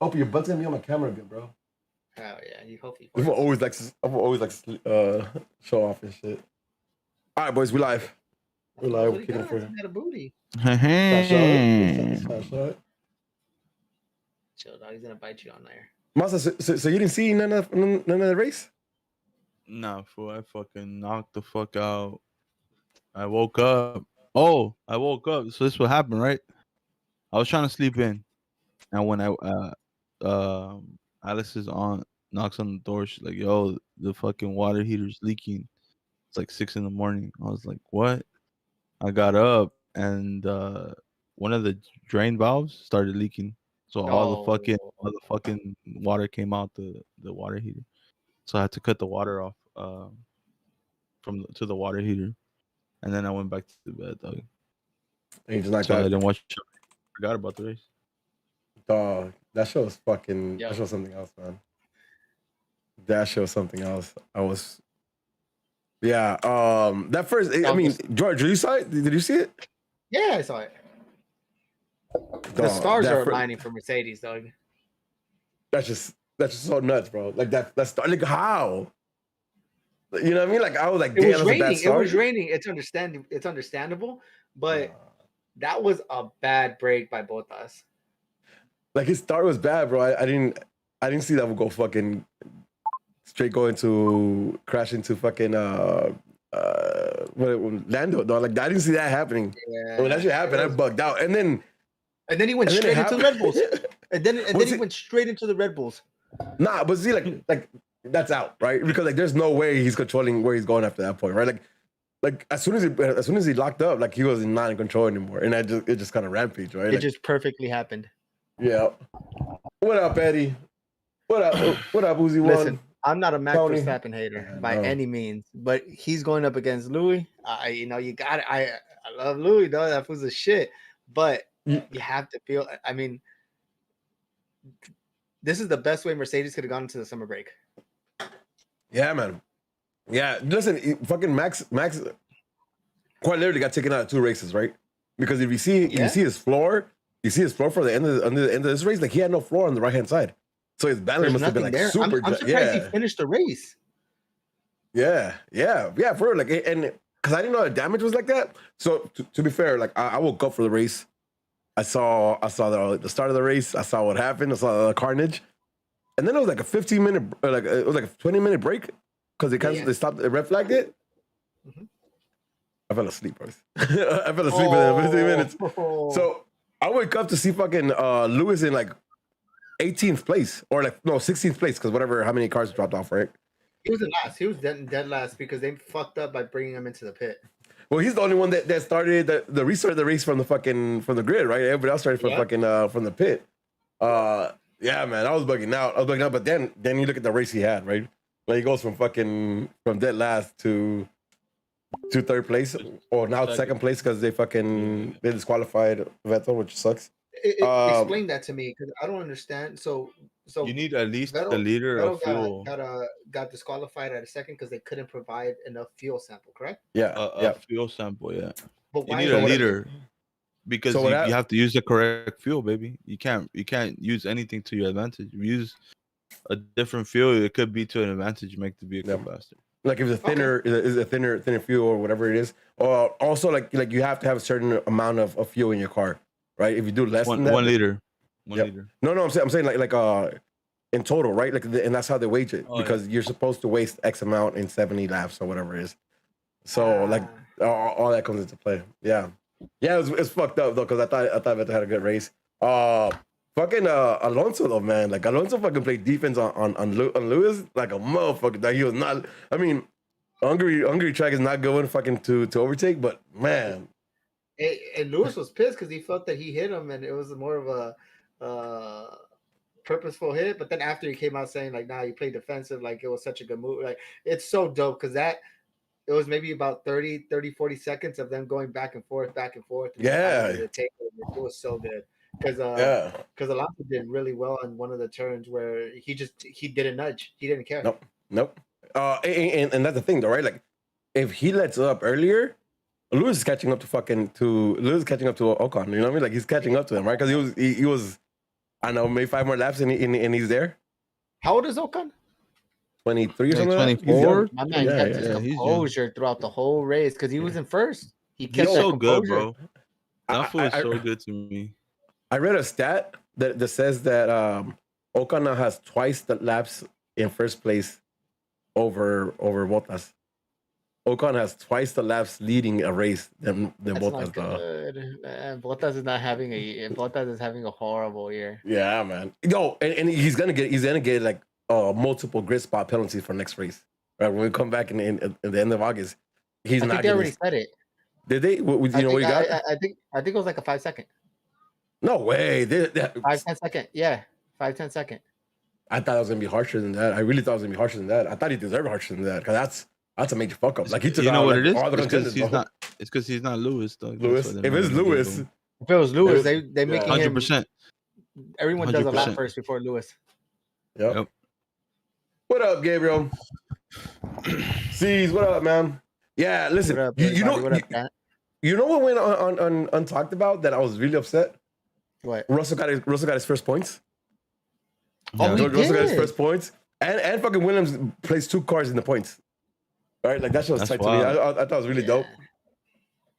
Hope your butt's gonna be on my camera again, bro. Oh yeah, you hope he. I'm always like show off and shit. All right, boys, we live. We're live. We're kicking for He got a booty. Shot. Chill, dog. He's gonna bite you on there. Masa, so you didn't see none of the race? Nah, fool. I fucking knocked the fuck out. I woke up. Oh, I woke up. So this what happened, right? I was trying to sleep in, and when Alice's aunt knocks on the door, she's like, "Yo, the fucking water heater's leaking." It's like 6 a.m. I was like, "What?" I got up, and one of the drain valves started leaking, so all the fucking water came out the water heater. So I had to cut the water off to the water heater, and then I went back to the bed, dog. So I didn't watch. Forgot about the race. Dog, that show was fucking. That shows something else, man. That shows something else. That first. I mean, George, you saw it? Did you see it? Yeah, I saw it. The stars are aligning for Mercedes, dog. That's just so nuts, bro. Like that's like how. You know what I mean? Like I was like, it was raining. It was raining. It's understandable, but that was a bad break by both us. Like his start was bad, bro. I didn't see that would go fucking straight crash into fucking Lando, dog. Like I didn't see that happening. Yeah. When that shit happened, I bugged out. And then he went straight into the Red Bulls. and then he went straight into the Red Bulls. Nah, but see, like that's out, right? Because like there's no way he's controlling where he's going after that point, right? Like as soon as he locked up, like he was not in control anymore, and it just kind of rampaged, right? It just perfectly happened. Yeah. What up, Eddie? What up, Uzi? Listen, I'm not a Max Verstappen hater by any means, but he's going up against Louis. You got it. I love Louis, though. That was a shit, but you have to feel. I mean, this is the best way Mercedes could have gone into the summer break. Yeah, man. Yeah, listen, fucking Max quite literally got taken out of 2 races, right? Because if you see his floor, for the end of this race, like he had no floor on the right hand side, so his balance must have been like there. Super. I'm surprised he finished the race. Yeah, for real. Like, and because I didn't know the damage was like that. So to be fair, like I woke up for the race. I saw the start of the race. I saw what happened. I saw the carnage, and then it was like a 15-minute, it was like a 20-minute break because they stopped, they red flagged it. Mm-hmm. I fell asleep, bro. I fell asleep in 15 minutes. So I wake up to see fucking Lewis in like 18th place or 16th place because how many cars dropped off, right? He was in last. He was dead last because they fucked up by bringing him into the pit. Well, he's the only one that started the restarted the race from the grid, right? Everybody else started from the pit. Yeah, man, I was bugging out. But then you look at the race he had, right? Like he goes from dead last to third place, or now second place because they disqualified Vettel, which sucks. Explain that to me because I don't understand. So you need at least a liter of fuel. Got disqualified at a second because they couldn't provide enough fuel sample, correct? Yeah, a fuel sample. Yeah, but you need a liter because you have to use the correct fuel, baby. You can't use anything to your advantage. You use a different fuel, it could be to an advantage. Make the vehicle faster. Like if it's a thinner fuel or whatever it is, or also like you have to have a certain amount of fuel in your car, right? If you do less than that, 1 liter. 1 liter. No, I'm saying like in total, right? Like and that's how they wage it because you're supposed to waste X amount in 70 laps or whatever it is. So like all that comes into play. Yeah, it's fucked up though because I thought Vettel had a good race. Fucking Alonso though, man. Like Alonso fucking played defense on Lewis like a motherfucker. That he was not. I mean, Hungary track is not going fucking to overtake, but man. And Lewis was pissed because he felt that he hit him, and it was more of a purposeful hit. But then after he came out saying like, "Nah, you played defensive," like it was such a good move. Like it's so dope because it was maybe about 30, 40 seconds of them going back and forth. Yeah, it was so good. Because Alonso did really well on one of the turns where he didn't nudge. He didn't care. Nope. And that's the thing though, right? Like if he lets up earlier, Lewis is catching up to Ocon. You know what I mean? Like he's catching up to him, right? Because he was I know, maybe 5 more laps and he's there. How old is Ocon? 23 or Like something. 24? My man Yeah, kept his yeah, he's young. composure throughout the whole race because he was in first. He kept He's that so good, composure. bro. That fool is so good to me. I read a stat that says that Ocon now has twice the laps in first place over Bottas. Ocon has twice the laps leading a race than That's Bottas. not good. Man, Bottas is not having Bottas is having a horrible year. Yeah, man. Yo, and he's gonna get like multiple grid spot penalties for next race. Right when we come back in the end of August, he's I not. think they already said it. Did they? What you know what you got? I think it was like a 5 second. No way. 5-10 second. Yeah, 5-10 second. I thought it was gonna be harsher than that. I really thought it was gonna be harsher than that. I thought he deserved harsher than that because that's a major fuck up. Like he took You know out, what like, it is? all the It's because contenders, he's bro. not. It's because he's not Lewis, though. Lewis. If it's Lewis, If it was Lewis, they making him. 100%. Everyone does a lap 100%. first before Lewis. Yep. What up, Gabriel? C's, what up, man? Yeah, listen. What up, you know, what up, Pat? you know what went on untalked about that I was really upset. What? Russell got his first points. Oh, George he Russell got his did. first points, and fucking Williams placed 2 cars in the points. Right, like that shit was That's tight to me. I wild. thought it was really dope.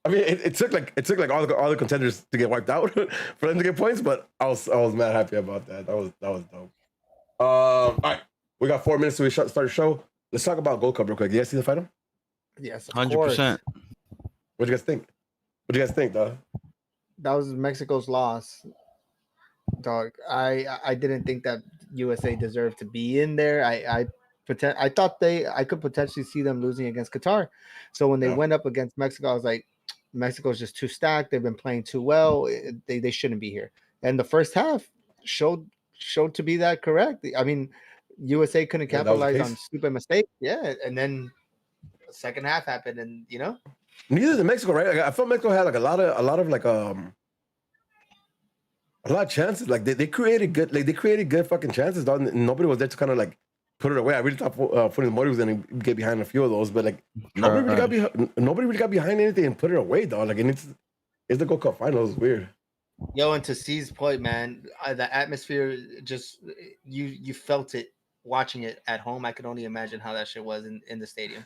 I mean, it took like all the contenders to get wiped out for them to get points, but I was mad happy about that. That was dope. All right, we got 4 minutes till we start the show. Let's talk about Gold Cup real quick. You guys see the final? Yes, of 100%. course. What do you guys think? What do you guys think, dog? That was Mexico's loss, dog. I didn't think that USA deserved to be in there. I thought I could potentially see them losing against Qatar. So when they went up against Mexico, I was like, Mexico's just too stacked. They've been playing too well. They shouldn't be here. And the first half showed to be that correct. I mean, USA couldn't capitalize on stupid mistakes. Yeah, and then the second half happened, and neither did Mexico, right? Like, I felt Mexico had like a lot of like a lot of chances. Like they created good fucking chances, dog. And nobody was there to kind of like put it away. I really thought Funes Mori was gonna get behind a few of those, but like nobody really got behind anything and put it away, dog. Like, and it's the Gold Cup final. It's weird. Yo, and to C's point, man, the atmosphere just you felt it watching it at home. I could only imagine how that shit was in the stadium.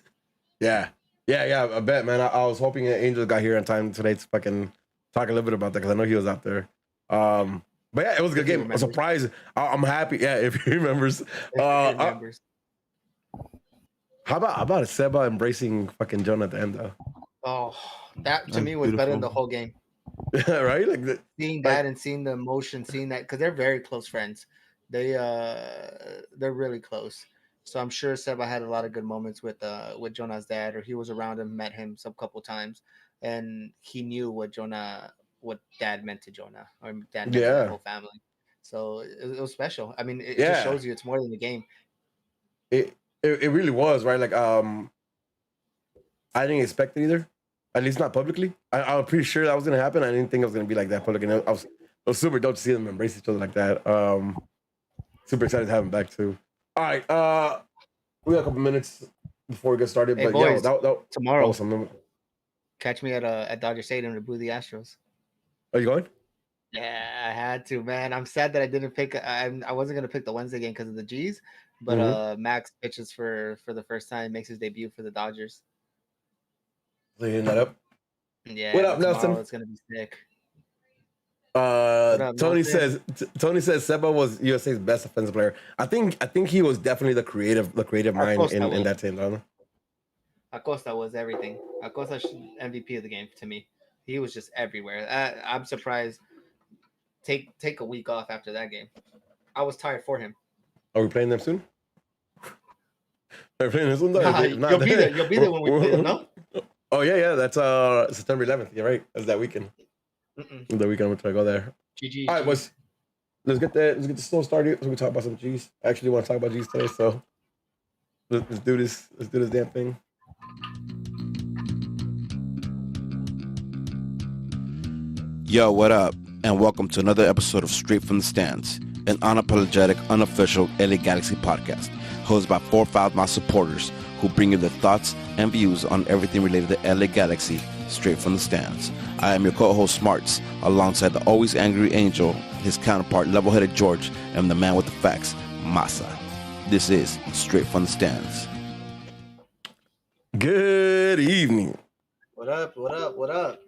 Yeah. I bet, man. I was hoping Angel got here on time today to fucking talk a little bit about that because I know he was out there. But yeah, it was a good game. I'm surprised. I'm happy. Yeah, if he remembers. How about Seba embracing fucking Jonah at the end, though? Oh, that to me was better than the whole game. Yeah, right? Like seeing that and seeing the emotion, seeing that because they're very close friends. They're really close. So I'm sure Seba had a lot of good moments with Jonah's dad, or he was around him, met him some couple times, and he knew what dad meant to Jonah, or dad meant to the whole family. So it was special. I mean, it just shows you it's more than the game. It really was, right? Like I didn't expect it either. At least not publicly. I was pretty sure that was gonna happen. I didn't think it was gonna be like that public. And it was super dope to see them embrace each other like that. Super excited to have him back too. All right, we got a couple minutes before we get started. Hey, but boys, tomorrow, catch me at Dodger Stadium to boo the Astros. Are you going? Yeah, I had to, man. I'm sad that I didn't pick. I wasn't gonna pick the Wednesday game because of the G's, but Max pitches for the first time, makes his debut for the Dodgers. Cleaning that up. Yeah. What up, Nelson? It's gonna be sick. Tony says Seba was USA's best offensive player. I think he was definitely the creative mind in that team, don't Acosta was everything. Acosta MVP of the game to me. He was just everywhere. I'm surprised. Take a week off after that game. I was tired for him. Are we playing them soon? Are we playing them soon? You'll be there. You'll be there when we play them, no? Oh yeah. That's September 11th. You're right. That's that weekend. The weekend we're trying to go there. GG. All right, boys. Let's get the show started. So we talk about some G's. I actually want to talk about G's today, so let's do this. Let's do this damn thing. Yo, what up? And welcome to another episode of Straight from the Stands, an unapologetic, unofficial LA Galaxy podcast, hosted by 4 5 Mile supporters who bring you their thoughts and views on everything related to LA Galaxy, Straight from the Stands. I am your co-host Smarts, alongside the always angry Angel, his counterpart level-headed George, and the man with the facts, Masa. This is Straight from the Stands. Good evening. What up? What up? What up?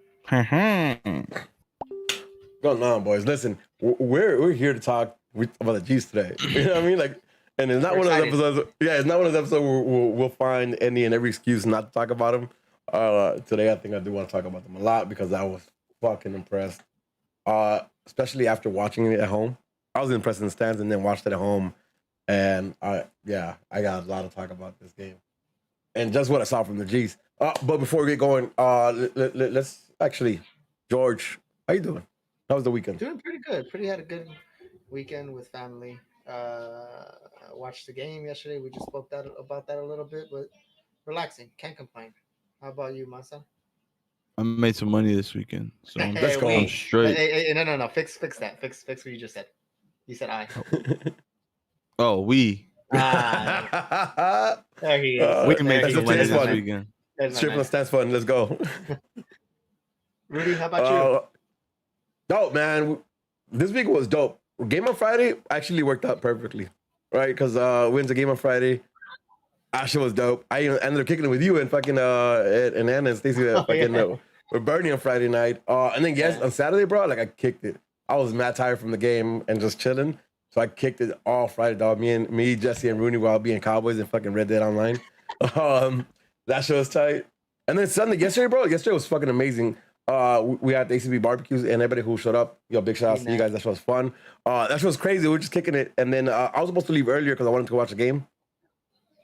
Going on, boys. Listen, we're here to talk about the G's today. You know what I mean? Like, and it's not We're one excited. of those episodes. Yeah, it's not one of those episodes where we'll find any and every excuse not to talk about them. Today, I think I do want to talk about them a lot because I was fucking impressed. Especially after watching it at home. I was impressed in the stands and then watched it at home, and I got a lot to talk about this game and just what I saw from the G's. But before we get going, let's actually, George, how you doing? How was the weekend? Doing pretty good. Had a good weekend with family. Watched the game yesterday. We just spoke about that a little bit, but relaxing. Can't complain. How about you, Masa? I made some money this weekend, so I'm, Let's go. I'm straight. Hey, no. Fix that. Fix what you just said. You said I. Oh, we Ah, there he is. we There made he some is. money That's this fun. weekend. There's my Straight from the man. stands fun. Let's go. Rudy, how about Dope, man. This week was dope. Game on Friday actually worked out perfectly, right? Because wins a game on Friday. Actually was dope. I even ended up kicking it with you and fucking and Anna and Stacey with Bernie on Friday night. And then on Saturday, bro, like I kicked it. I was mad tired from the game and just chilling. So I kicked it all Friday, dog. Me, Jesse, and Rooney while being Cowboys and fucking Red Dead Online. That show was tight. And then Sunday, yesterday was fucking amazing. We had the ACB barbecues and everybody who showed up. Yo, big shout out to you guys. That show was fun. That show was crazy. We were just kicking it. And then I was supposed to leave earlier because I wanted to go watch the game.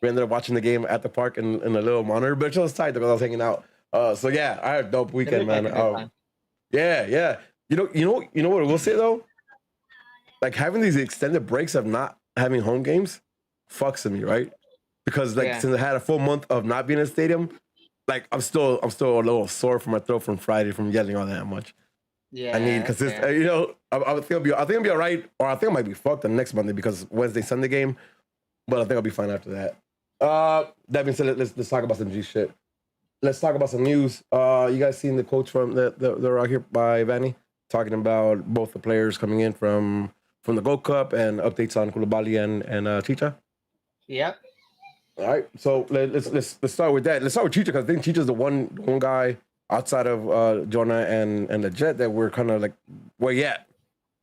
We ended up watching the game at the park in a little monitor, but it was tight because I was hanging out. So yeah, I had a dope weekend, man. Yeah. You know what I will say though? Like having these extended breaks of not having home games fucks with me, right? Because since I had a full month of not being in the stadium, like I'm still a little sore from my throat from Friday from yelling all that much. Yeah, I need consistent. I think I'll be all right, or I think I might be fucked the next Monday because Wednesday Sunday game. But I think I'll be fine after that. That being said, let's talk about some G shit. Let's talk about some news. You guys seen the quotes from they're out here by Vanny talking about both the players coming in from the Gold Cup and updates on Koulibaly and Chicha. Yep. All right, so let's start with that. Let's start with Chicha because I think Chicha's the one guy outside of Jonah and the Jet that we're kind of like where you at,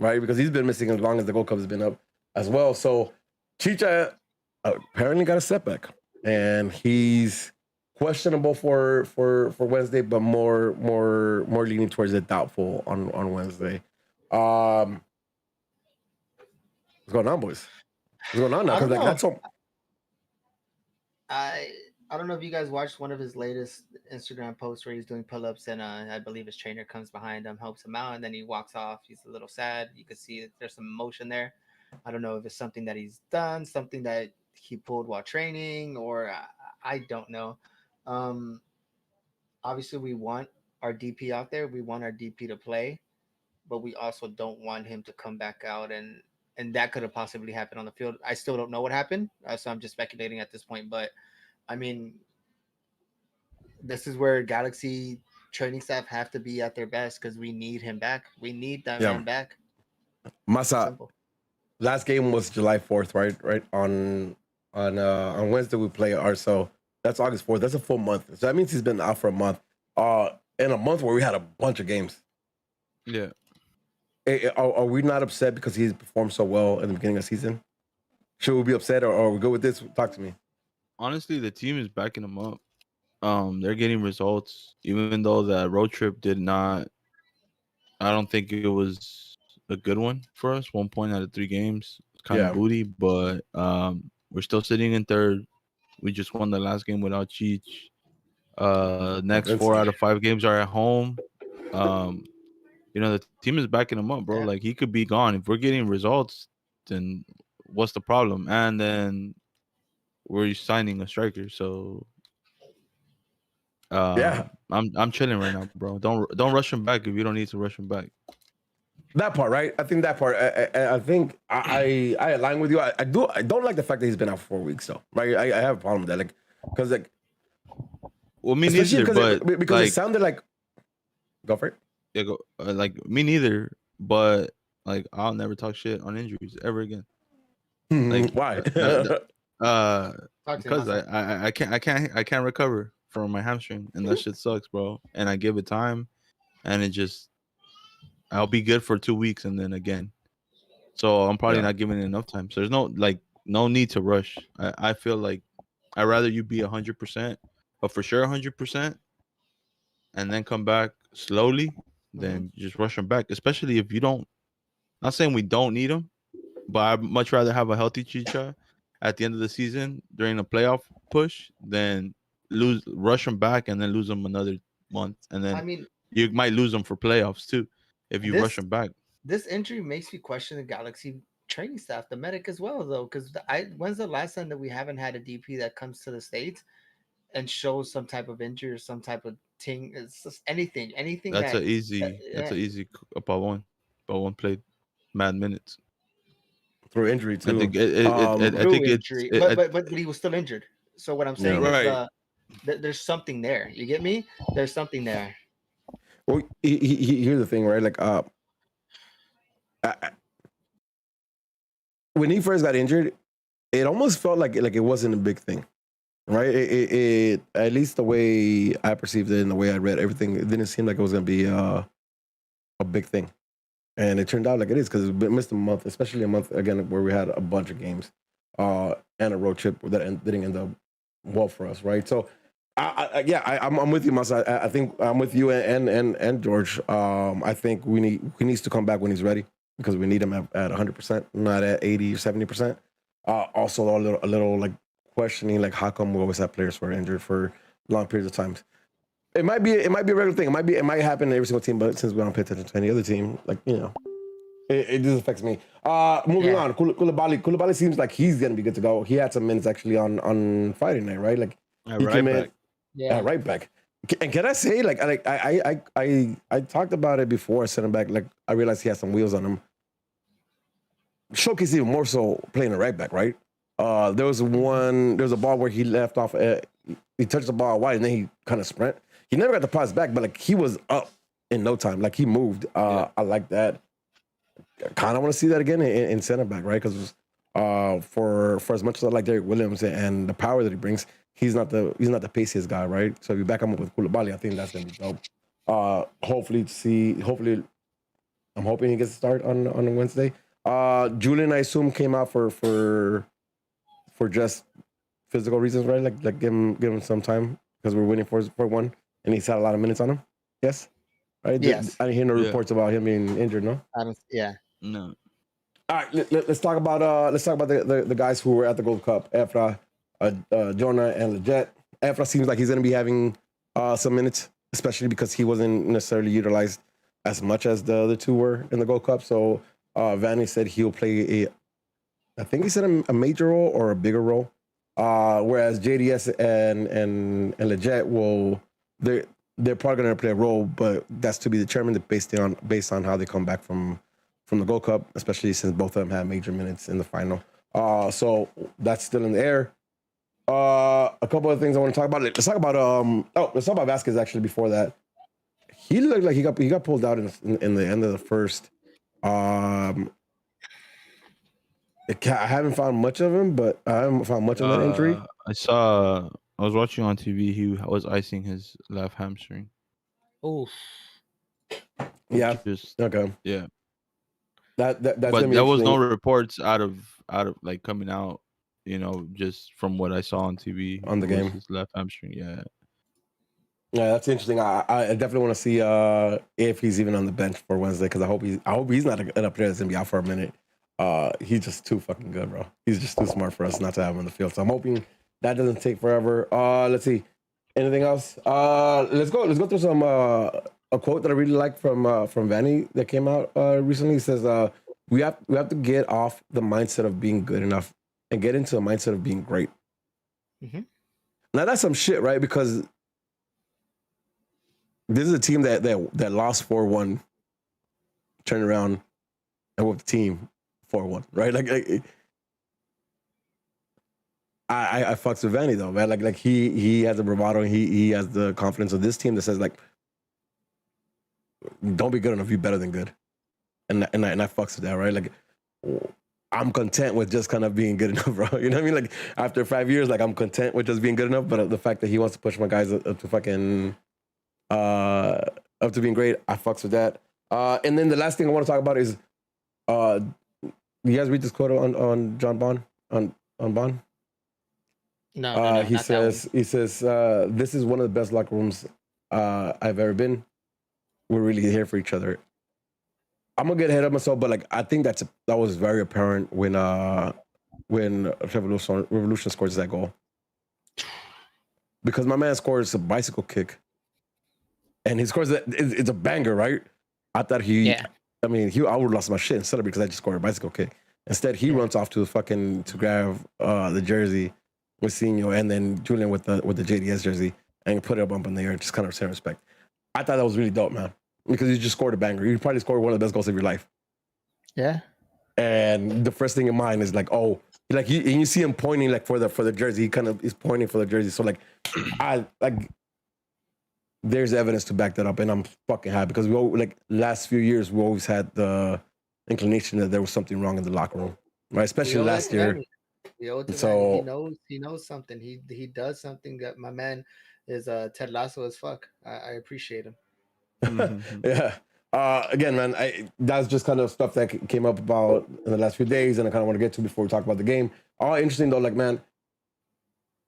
right? Because he's been missing as long as the Gold Cup has been up as well. So Chicha apparently got a setback, and he's questionable for Wednesday, but more leaning towards the doubtful on Wednesday. What's going on, boys? What's going on now? Because that's all. I don't know if you guys watched one of his latest Instagram posts where he's doing pull-ups and I believe his trainer comes behind him, helps him out, and then he walks off. He's a little sad. You can see that there's some emotion there. I don't know if it's something that he's done, something that he pulled while training, or I don't know. Obviously, we want our DP out there. We want our DP to play, but we also don't want him to come back out and that could have possibly happened on the field. I still don't know what happened, so I'm just speculating at this point. But I mean, this is where Galaxy training staff have to be at their best because we need him back. We need that man back. Masa, last game was July 4th, right? On Wednesday we play RSO. That's August 4th. That's a full month. So that means he's been out for a month. In a month where we had a bunch of games. Yeah. Are we not upset because he's performed so well in the beginning of the season? Should we be upset or are we good with this? Talk to me. Honestly, the team is backing him up. They're getting results, even though that road trip did not. I don't think it was a good one for us. 1 point out of 3 games, it's kind of booty, but we're still sitting in third. We just won the last game without Cheech. Next 4 out of 5 games are at home. The team is backing him up, bro. Like he could be gone if we're getting results. Then what's the problem? And then we're signing a striker, so I'm chilling right now, bro. Don't rush him back if you don't need to rush him back. That part, right? I think that part. I think I align with you. I don't like the fact that he's been out for 4 weeks, though. Right? I have a problem with that, because well, me neither. But because it sounded like Go for it. Yeah, go. Like me neither. But like I'll never talk shit on injuries ever again. Like Why? uh, Talk to him, because Masa. I can't recover from my hamstring, and that shit sucks, bro. And I give it time, and it just I'll be good for 2 weeks, and then again. So I'm probably Yeah. not giving it enough time. So there's no need to rush. I feel like I'd rather you be 100%, but for sure 100%, and then come back slowly than just rush them back. Especially if you don't. Not saying we don't need them, but I'd much rather have a healthy Chicha at the end of the season during a playoff push than rush them back and then lose them another month, and I then mean, you might lose them for playoffs too if you rush this them back. this injury makes me question the Galaxy training staff, the medic as well, though. Because when's the last time that we haven't had a DP that comes to the States and shows some type of injury or some type of thing? It's just anything That's that, a easy. That's yeah, a easy. Pavon. Pavon played mad minutes. Through injury I too. think. I through think it's. injury, but he was still injured. So what I'm saying Yeah. is, Right. there's something there. You get me? There's something there. Well, here's the thing, right? Like, I, when he first got injured, it almost felt like it wasn't a big thing, right? It at least the way I perceived it and the way I read everything, it didn't seem like it was gonna be a big thing, and it turned out like it is because it missed a month, especially a month again where we had a bunch of games, and a road trip that didn't end up well for us, right? So. I'm with you, Masa. I think I'm with you and George. I think he needs to come back when he's ready because we need him at 100%, not at 80 or 70%. Also, a little like questioning like how come we always have players who are injured for long periods of time. It might be a regular thing. It might happen in every single team, but since we don't pay attention to any other team, like it just affects me. Moving on, Koulibaly seems like he's gonna be good to go. He had some minutes actually on Friday night, right? Like he came in. Yeah, Right back. And can I say, I talked about it before I sent him back. Like, I realized he had some wheels on him. Showcase even more so playing a right back, right? There was a ball where he left off. He touched the ball wide and then he kind of sprint. He never got the pass back, but like he was up in no time. Like he moved. I like that. Kind of want to see that again in center back, right? Because for as much as I like Derek Williams and the power that he brings, he's not the paciest guy, right? So if you back him up with Koulibaly, I think that's gonna be dope. Hopefully, I'm hoping he gets a start on a Wednesday. Julian, I assume, came out for just physical reasons, right? Like give him some time because we're waiting for one, and he's had a lot of minutes on him. Yes, right. Yes. I didn't hear no reports about him being injured. No. Yeah. No. All right, let's talk about the guys who were at the Gold Cup. Efra, Jonah, and Leggett. Efra seems like he's going to be having some minutes, especially because he wasn't necessarily utilized as much as the other two were in the Gold Cup. So Vanny said he'll play I think he said a major role or a bigger role. Whereas JDS and Leggett they're probably going to play a role, but that's to be determined based on how they come back from the Gold Cup, especially since both of them had major minutes in the final. So that's still in the air. A couple of things I want to talk about. Let's talk about Vasquez actually before that. He looked like he got pulled out in the end of the first. I haven't found much of him, but I haven't found much of that injury. I was watching on TV. He was icing his left hamstring. Oof. Yeah. Okay. Yeah. That's But there was no reports out of like coming out, just from what I saw on TV on the game. His left hamstring, yeah. Yeah, that's interesting. I definitely want to see if he's even on the bench for Wednesday because I hope he's not a player that's gonna be out for a minute. He's just too fucking good, bro. He's just too smart for us not to have him on the field. So I'm hoping that doesn't take forever. Let's see. Anything else? Let's go through some a quote that I really like from Vanny that came out recently. He says, we have to get off the mindset of being good enough and get into a mindset of being great. Mm-hmm. Now that's some shit, right? Because this is a team that lost 4-1, turned around and whooped the team 4-1, right? Like I fucks with Vanny though, man. Like he has the bravado, he has the confidence of this team that says like, don't be good enough. You better than good, and I fucks with that, right? Like, I'm content with just kind of being good enough, bro. You know what I mean? Like after 5 years, like I'm content with just being good enough. But the fact that he wants to push my guys up to fucking up to being great, I fucks with that. And then the last thing I want to talk about is, you guys read this quote on John Bond on Bond? No, he says this is one of the best locker rooms I've ever been. We're really here for each other. I'm gonna get ahead of myself, but like I think that was very apparent when Revolution scores that goal, because my man scores a bicycle kick, and he scores that. It's a banger, right? I thought I would have lost my shit and celebrate because I just scored a bicycle kick. Instead, he runs off to grab the jersey with Senior, and then Julian with the JDS jersey, and put it up in the air, just kind of send respect. I thought that was really dope, man, because you just scored a banger. You probably scored one of the best goals of your life. Yeah. And the first thing in mind is like, oh, like you see him pointing like for the jersey. He kind of is pointing for the jersey. So like, there's evidence to back that up, and I'm fucking happy because last few years we always had the inclination that there was something wrong in the locker room, right? Especially last year. So he knows something. He does something that my man is Ted Lasso as fuck. I appreciate him. Yeah. Again, man, that's just kind of stuff that came up about in the last few days, and I kind of want to get to before we talk about the game. All interesting though, like man,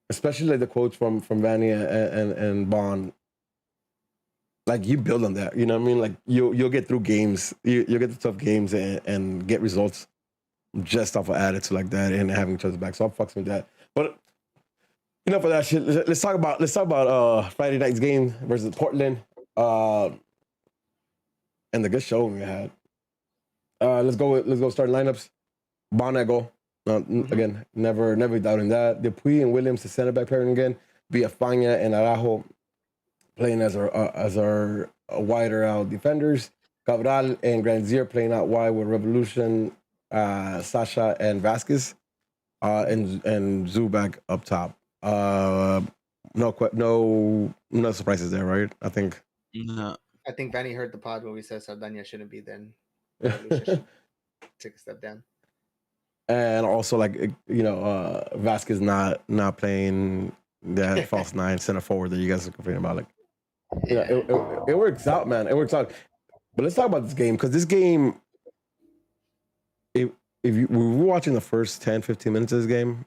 especially like the quotes from Vanny and Bond. Like you build on that, you know what I mean? Like you'll get through games, you'll get the tough games and get results just off of attitude like that and having each other back. So I'm fucking with that. But enough of that shit. Let's talk about Friday night's game versus Portland. And the good show we had. Let's go start lineups. Bonego. Again, never doubting that. Dupuy and Williams, the center back pairing again. Villafana and Araujo playing as our wider out defenders. Cabral and Grandier playing out wide with Revolution, Sasha and Vasquez, and Zubac up top. No surprises there, right? I think. No. I think Vanny heard the pod where we said Saldana shouldn't be then. Take a step down. And also, Vasquez not playing that false nine center forward that you guys are complaining about. Like, it works out, man. It works out. But let's talk about this game, because this game, if we were watching the first 10, 15 minutes of this game,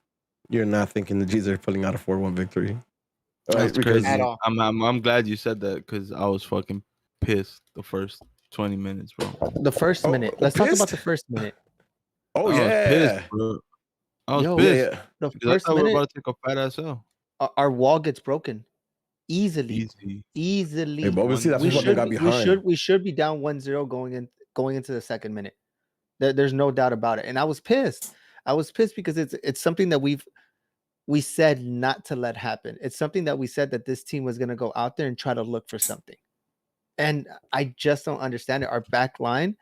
you're not thinking the G's are pulling out a 4-1 victory. That's crazy. At all. I'm glad you said that, because I was fucking pissed the first 20 minutes, bro. The first minute. Let's talk about the first minute. Oh, I was pissed, bro. I was pissed. Yeah. The Because I first thought we were minute, about to take a fat ass L. our wall gets broken easily. Hey, but obviously that's what they got behind. We should be down 1-0 going into the second minute. There's no doubt about it. And I was pissed. Because it's something that we said not to let happen. It's something that we said that this team was going to go out there and try to look for something. And I just don't understand it. Our back line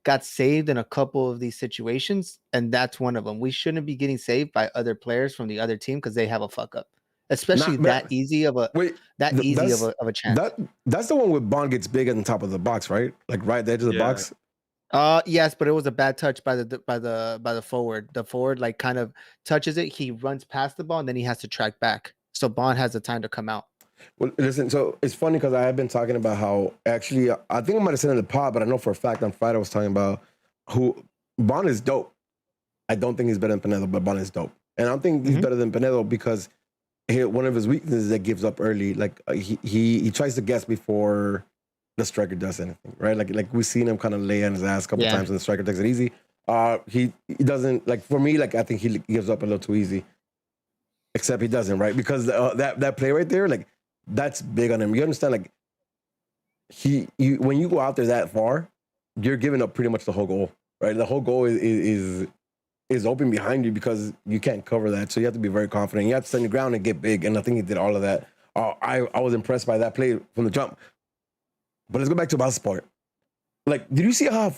got saved in a couple of these situations, and that's one of them. We shouldn't be getting saved by other players from the other team because they have a fuck up, especially easy of a chance. That's the one where Bond gets big at the top of the box, right? Like right at the edge of the box. Yes, but it was a bad touch by the forward. The forward like kind of touches it. He runs past the ball, and then he has to track back. So Bond has the time to come out. Well, listen, so it's funny because I have been talking about how actually, I think I might have said in the pod, but I know for a fact on Friday I was talking about who Bond is dope. I don't think he's better than Pinedo, but Bond is dope. And I don't think he's better than Pinedo because one of his weaknesses is that gives up early. Like he tries to guess before the striker does anything, right? Like we've seen him kind of lay on his ass a couple times and the striker takes it easy. He doesn't, like for me, like I think he gives up a little too easy. Except he doesn't, right? Because that play right there, like, that's big on him. You understand, like, when you go out there that far, you're giving up pretty much the whole goal, right? The whole goal is open behind you because you can't cover that. So you have to be very confident. You have to stand your ground and get big. And I think he did all of that. I was impressed by that play from the jump. But let's go back to Basa's part. Like, did you see how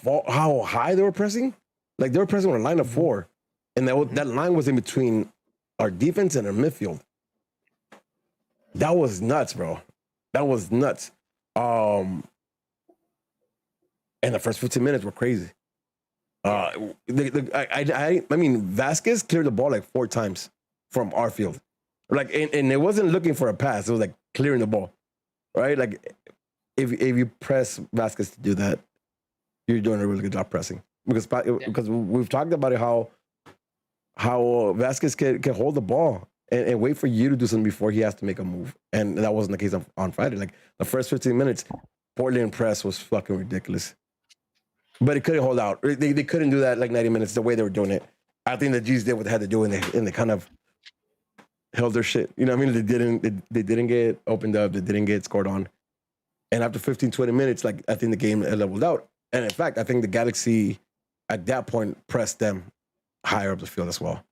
high they were pressing? Like, they were pressing with a line of 4. And that line was in between our defense and our midfield. That was nuts, bro. That was nuts. and the first 15 minutes were crazy. I mean, Vasquez cleared the ball like 4 times from our field, like, and it wasn't looking for a pass. It was like clearing the ball, right? Like, if you press Vasquez to do that, you're doing a really good job pressing, because we've talked about it, how Vasquez can hold the ball and wait for you to do something before he has to make a move, and that wasn't the case on Friday. Like, the first 15 minutes, Portland press was fucking ridiculous. But it couldn't hold out. They couldn't do that like 90 minutes the way they were doing it. I think the G's did what they had to do, and they kind of held their shit. You know what I mean? They didn't get opened up. They didn't get scored on. And after 15, 20 minutes, like, I think the game leveled out. And in fact, I think the Galaxy at that point pressed them higher up the field as well,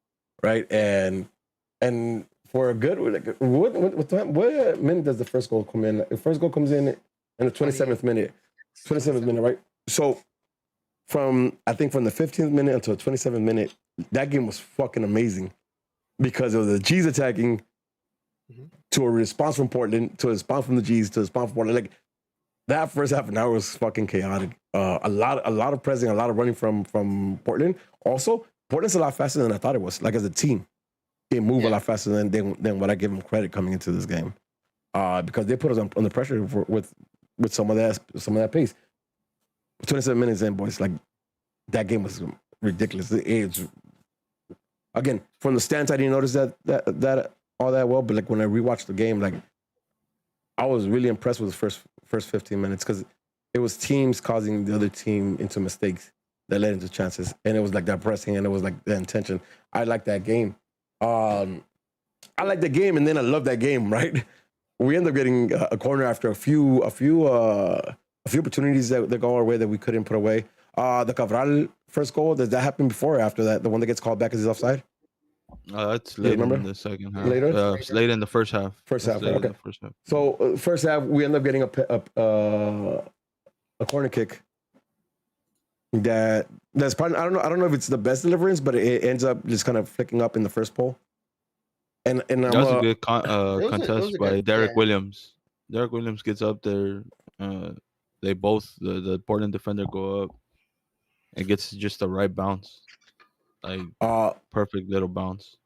right? And for a good, like, what minute does the first goal come in? The first goal comes in the 27th minute. 27th minute, right? So from the 15th minute until the 27th minute, that game was fucking amazing, because it was the G's attacking to a response from Portland, to a response from the G's, to a response from Portland. Like, that first half an hour was fucking chaotic. A lot of pressing, a lot of running from Portland. Also, Portland's a lot faster than I thought it was. Like, as a team, they move a lot faster than what I give them credit coming into this game, because they put us under pressure with some of that pace. 27 minutes in, boys, like, that game was ridiculous. It's, again, from the stance, I didn't notice that all that well, but like, when I rewatched the game, like, I was really impressed with the first 15 minutes, because it was teams causing the other team into mistakes that led into chances, and it was like that pressing, and it was like the intention. I like that game. I like the game, and then I love that game, right? We end up getting a corner after a few opportunities that go our way that we couldn't put away. The Cabral first goal, does that happen before or after that? The one that gets called back is offside? That's late in the second half. Later? It's late in the first half. First half, Late in okay. the first half. So first half, we end up getting a corner kick that's probably, I don't know if it's the best deliverance, but it ends up just kind of flicking up in the first pole. And that was a good contest by Derek Williams. Derek Williams gets up there. They both, the Portland defender, go up and gets just the right bounce, like, perfect little bounce.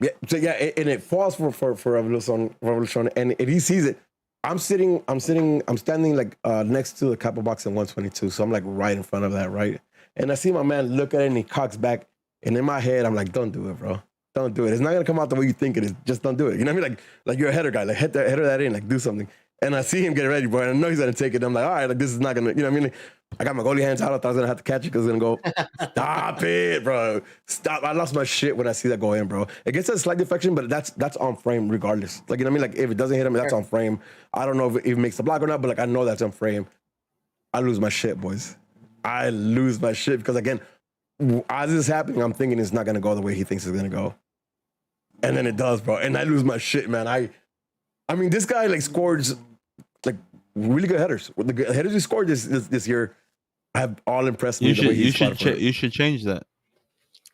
Yeah, so and it falls for Revolution, and if he sees it, I'm standing like next to the capo box in 122, so I'm like right in front of that, right? And I see my man look at it, and he cocks back, and in my head, I'm like, don't do it, bro. Don't do it. It's not gonna come out the way you think it is. Just don't do it. You know what I mean? Like you're a header guy. Like header that in. Like, do something. And I see him get ready, bro. And I know he's gonna take it. I'm like, all right, like, this is not gonna. You know what I mean? I got my goalie hands out. I thought I was gonna have to catch it because it's gonna go. Stop it, bro. Stop. I lost my shit when I see that go in, bro. It gets a slight deflection, but that's on frame regardless. Like, you know what I mean? Like, if it doesn't hit him, that's on frame. I don't know if it makes the block or not, but like, I know that's on frame. I lose my shit, boys. I lose my shit because, again, as this is happening, I'm thinking it's not gonna go the way he thinks it's gonna go. And then it does, bro. And I lose my shit, man. I mean, this guy like scores like really good headers. The headers he scored this year have all impressed me. You should change that.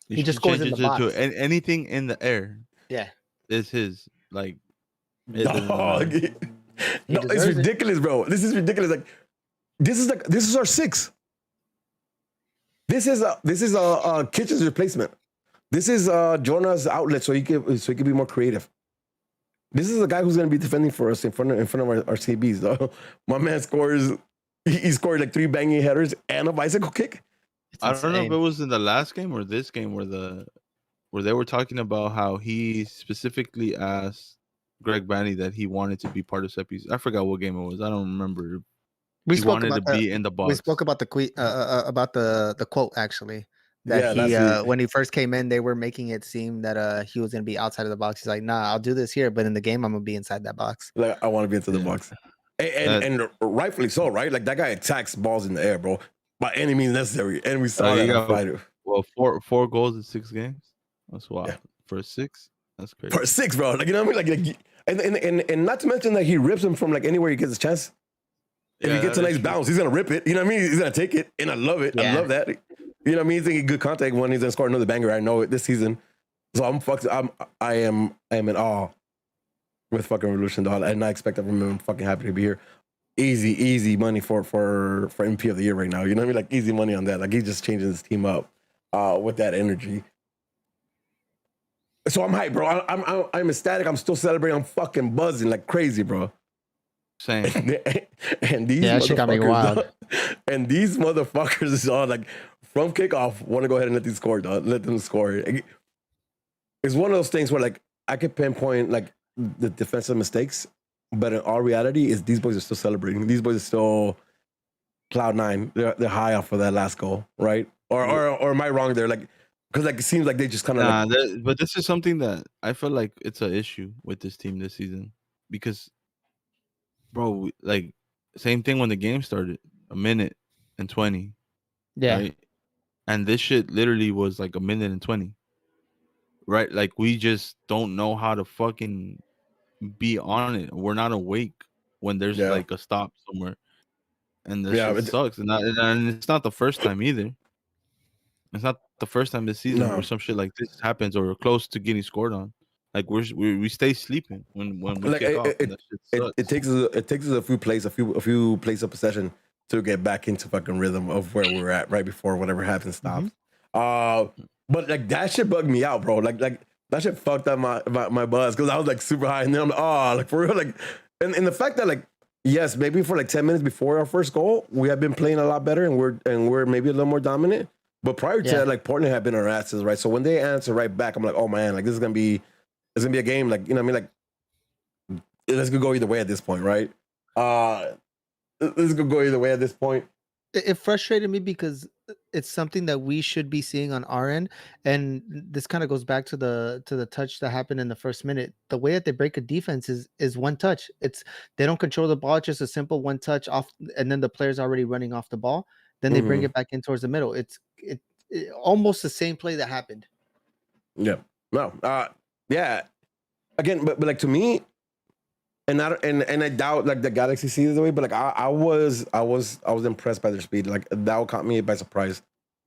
He just scores in the box. Anything in the air. Yeah, is his. Like, dog. No, it's ridiculous, bro. This is ridiculous. Like, this is our 6. This is a Kitchen's replacement. This is Jonah's outlet so he can be more creative. This is a guy who's going to be defending for us in front of our CBs. Though. My man scores. He scored like 3 banging headers and a bicycle kick. I don't know if it was in the last game or this game where they were talking about how he specifically asked Greg Banny that he wanted to be part of set piece. I forgot what game it was. I don't remember. We spoke wanted about to be in the box. We spoke about the quote actually. That when he first came in, they were making it seem that he was gonna be outside of the box. He's like, nah, I'll do this here, but in the game, I'm gonna be inside that box. Like, I want to be inside the box, and rightfully so, right? Like, that guy attacks balls in the air, bro, by any means necessary, and we saw that fight. Well, four goals in 6 games. That's wild. Yeah. For 6, that's crazy. For 6, bro. Like, you know what I mean? Like and not to mention that he rips him from like anywhere he gets a chance. If he gets a nice bounce, he's gonna rip it. You know what I mean? He's gonna take it, and I love it. I love that. You know what I mean? He's thinking good contact when he's gonna score another banger. I know it this season. So I am in awe with fucking Revolution, dog. And I expect that from him. I'm fucking happy to be here. easy money for MVP of the year right now. You know what I mean? Like easy money on that. Like he's just changing his team up with that energy. So I'm hyped, bro. I'm ecstatic. I'm still celebrating. I'm fucking buzzing like crazy, bro. Same. And these Yeah, that shit got me wild. dog, and these motherfuckers is all like from kickoff want to go ahead and let these score, dog. Let them score. It's one of those things where like I could pinpoint like the defensive mistakes, but in all reality, is these boys are still celebrating. These boys are still cloud nine. They're high off of that last goal, right? Or am I wrong there? Like, because like it seems like they just kind of but this is something that I feel like it's an issue with this team this season because, bro, like same thing when the game started, a minute and 20, Yeah. right? And this shit literally was like a minute and 20, right? Like we just don't know how to fucking be on it. We're not awake when there's like a stop somewhere, and this shit sucks. And it's not the first time either. It's not the first time this season where some shit like this happens or we're close to getting scored on. Like we stay sleeping when we like kick off. And that shit sucks. It takes us a few plays of possession to get back into fucking rhythm of where we're at right before whatever happens stops. But like that shit bugged me out, bro. Like that shit fucked up my buzz because I was like super high and then I'm like, like for real, like and the fact that like yes, maybe for like 10 minutes before our first goal, we have been playing a lot better and we're maybe a little more dominant. But prior to that, like Portland had been our asses, right? So when they answer right back, I'm like, oh man, like this is gonna be a game, like, you know what I mean? Like this could go either way at this point, right? This could go either way at this point. It frustrated me because it's something that we should be seeing on our end, and this kind of goes back to the touch that happened in the first minute. The way that they break a defense is one touch. They don't control the ball, it's just a simple one touch off, and then the player's already running off the ball. Then they bring it back in towards the middle. It's almost the same play that happened. Yeah. No. Yeah. Again, but like to me, and I doubt like the Galaxy sees it the way, but like I was impressed by their speed. Like that caught me by surprise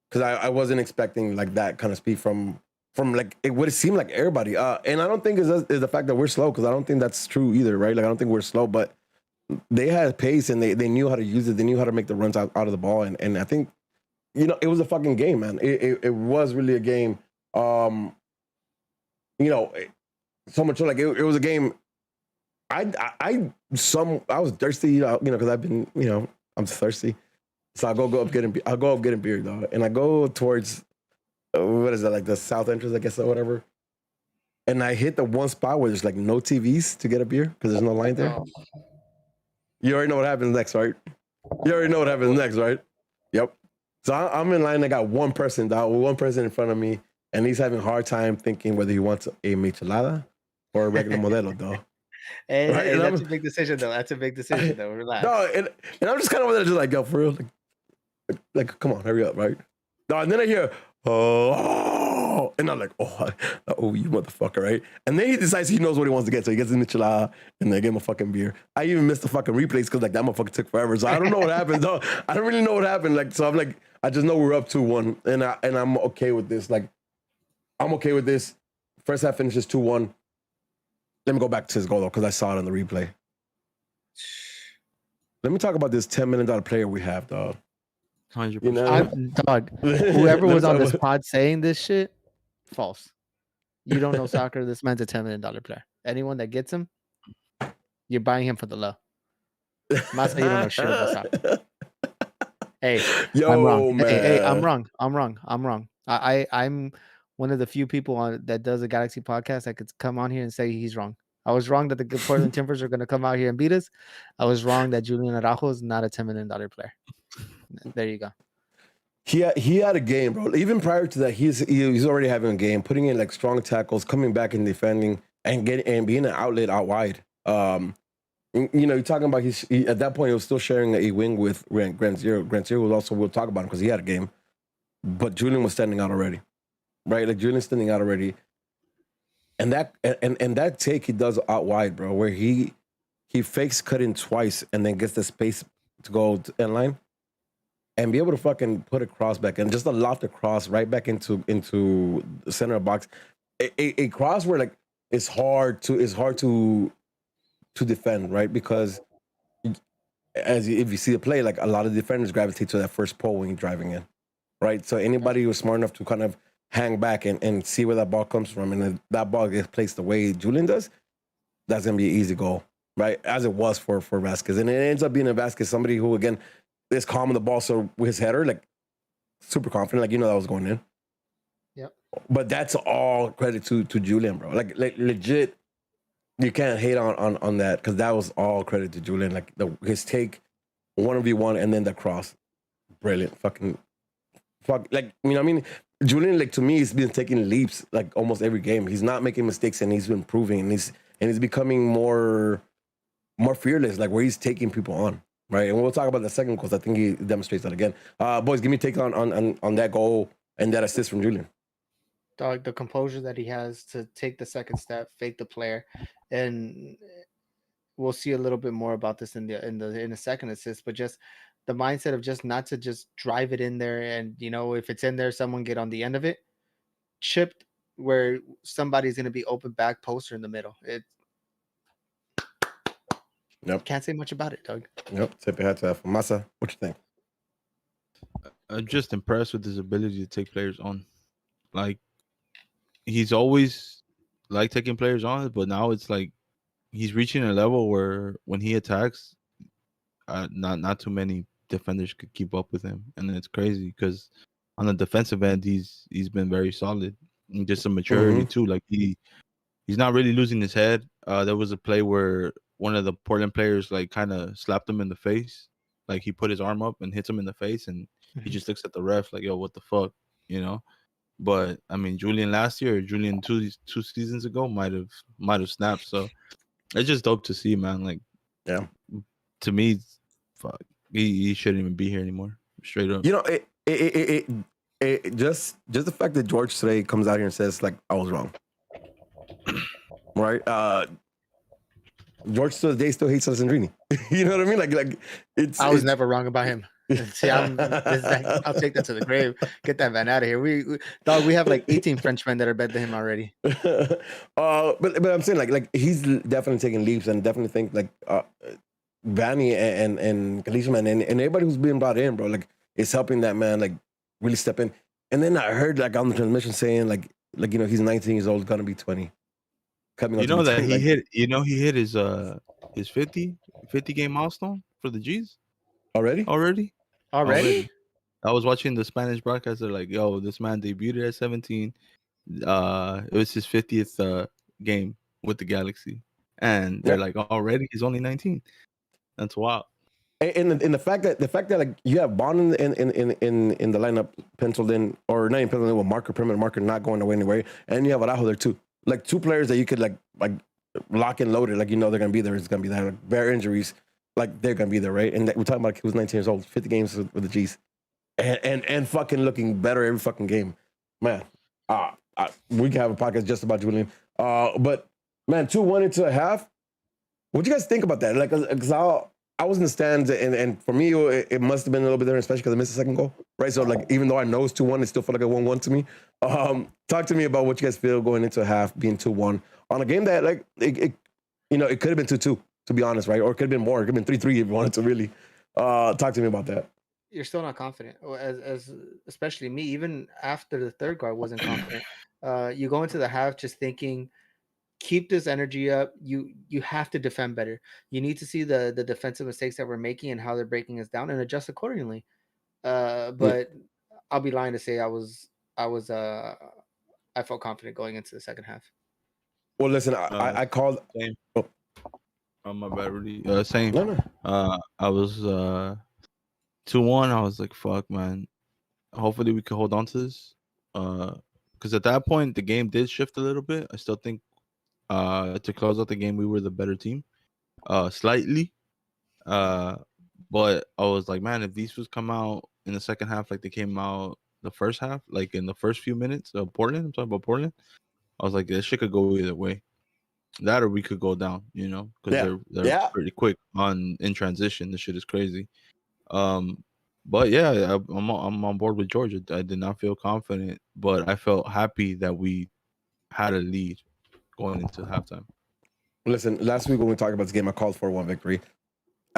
because I wasn't expecting like that kind of speed from like it would seem like everybody. And I don't think is the fact that we're slow because I don't think that's true either, right? Like I don't think we're slow, but they had pace and they knew how to use it. They knew how to make the runs out of the ball, and I think it was a fucking game, man. It was really a game. So much so like it was a game. I was thirsty, because I've been, I'm thirsty. So I'll go up getting beer, dog. And I go towards, what is that, like the south entrance, I guess, or whatever. And I hit the one spot where there's like no TVs to get a beer because there's no line there. You already know what happens next, right? Yep. So I'm in line. I got one person, dog, one person in front of me, and he's having a hard time thinking whether he wants a michelada or a regular modelo, dog. Hey, right? Hey, that's a big decision, though. Relax. No, and I'm just kind of just like, yo, for real, like, come on, hurry up, right? No, and then I hear, oh, and I'm like, oh, you motherfucker, right? And then he decides he knows what he wants to get, so he gets his michelada, and they give him a fucking beer. I even missed the fucking replays because like that motherfucker took forever, so I don't know what happened. Though I don't really know what happened. Like, so I'm like, I just know we're up 2-1, and I'm okay with this. Like, I'm okay with this. First half finishes 2-1. Let me go back to his goal, though, because I saw it on the replay. Let me talk about this $10 million player we have, dog. 100%. Dog, whoever was on this pod saying this shit, false. You don't know soccer. This man's a $10 million player. Anyone that gets him, you're buying him for the low. Masa, you don't know shit about soccer. Hey, I'm wrong. Man. Hey, I'm wrong. I'm one of the few people that does a Galaxy podcast that could come on here and say he's wrong. I was wrong that the Portland Timbers are going to come out here and beat us. I was wrong that Julian Araujo is not a $10 million player. There you go. He had a game, bro. Even prior to that, he's already having a game, putting in like strong tackles, coming back and defending, and being an outlet out wide. You're talking about he at that point he was still sharing a wing with Grant Zero. Grant Zero was also, we'll talk about him because he had a game, but Julian was standing out already. Right, like Julian's standing out already, and that take he does out wide, bro, where he fakes cutting twice and then gets the space to go to end line, and be able to fucking put a cross back and just a loft the cross right back into the center of the box, a cross where like it's hard to defend, right, because if you see the play, like a lot of defenders gravitate to that first pole when you're driving in, right? So anybody who's smart enough to kind of hang back and see where that ball comes from, and if that ball gets placed the way Julian does, that's gonna be an easy goal, right? As it was for Vasquez, and it ends up being a Vasquez, somebody who again is calm on the ball, so with his header, like super confident, like that was going in. Yep. But that's all credit to Julian, bro. Like legit, you can't hate on that because that was all credit to Julian. Like his take, 1v1, and then the cross, brilliant, fuck. Like I mean, Julian, like to me, he's been taking leaps like almost every game. He's not making mistakes, and he's been improving, and he's becoming more fearless, like where he's taking people on, right? And we'll talk about the second goal. I think he demonstrates that again. Boys, give me a take on that goal and that assist from Julian. Dog, the composure that he has to take the second step, fake the player, and we'll see a little bit more about this in the second assist. But just the mindset of just not to just drive it in there, and if it's in there, someone get on the end of it, chipped where somebody's going to be open back poster in the middle. Yep. Can't say much about it, Doug. Yep. Tip your hat to that. Masa, what you think? I'm just impressed with his ability to take players on. Like, he's always like taking players on, but now it's like he's reaching a level where when he attacks, not too many defenders could keep up with him, and it's crazy because on the defensive end, he's been very solid and just some maturity too. Like he's not really losing his head. There was a play where one of the Portland players like kind of slapped him in the face, like he put his arm up and hits him in the face, and he just looks at the ref like, "Yo, what the fuck," But I mean, Julian last year, Julian two seasons ago might have snapped. So it's just dope to see, man. Like, yeah, to me, fuck, he shouldn't even be here anymore. Straight up. It just the fact that George today comes out here and says like I was wrong, right? George still hates Alessandrini. You know what I mean? Like I was never wrong about him. See, I'll take that to the grave. Get that man out of here. We have like 18 Frenchmen that are better than him already. But I'm saying like he's definitely taking leaps, and definitely think like Vanny and Kalisha, man, and everybody who's being brought in, bro, like it's helping that man like really step in. And then I heard like on the transmission saying like he's 19 years old, gonna be 20. Coming you know that 20, he hit his 50 game milestone for the G's already. I was watching the Spanish broadcast. They're like, "Yo, this man debuted at 17. It was his 50th game with the Galaxy," and they're like, "Already, he's only 19." That's wild. And the fact that like you have Bond in the lineup penciled in, or not even penciled in, with marker, perimeter marker, not going away anywhere, and you have Araujo there too. Like two players that you could like lock and load it, like they're gonna be there. It's gonna be there. Like bare injuries, like they're gonna be there, right? And we're talking about he was 19 years old, 50 games with the G's, and fucking looking better every fucking game, man. We can have a podcast just about Julian. But man, 2-1 into a half. What do you guys think about that? Like, because I was in the stands, and for me, it must have been a little bit different, especially because I missed the second goal, right? So, like, even though I know it's 2-1, it still felt like a 1-1 to me. Talk to me about what you guys feel going into a half, being 2-1 on a game that, like, it could have been 2-2, to be honest, right? Or it could have been more. It could have been 3-3 if you wanted to really. Talk to me about that. You're still not confident, as especially me. Even after the third goal, I wasn't confident. You go into the half just thinking, keep this energy up. You have to defend better. You need to see the defensive mistakes that we're making and how they're breaking us down and adjust accordingly. But I'll be lying to say I felt confident going into the second half. Well, listen, I called. Same. Oh, my bad, Rudy. Same. No. I was 2-1. I was like, fuck, man. Hopefully we can hold on to this. Because at that point the game did shift a little bit. I still think to close out the game we were the better team, slightly. But I was like, man, if these was come out in the second half like they came out the first half, like in the first few minutes of Portland, I'm talking about Portland, I was like, this shit could go either way. That or we could go down, because they're pretty quick in transition. This shit is crazy. But yeah, I'm on board with Georgia. I did not feel confident, but I felt happy that we had a lead going into halftime. Listen, last week when we talked about this game, I called for 1 victory.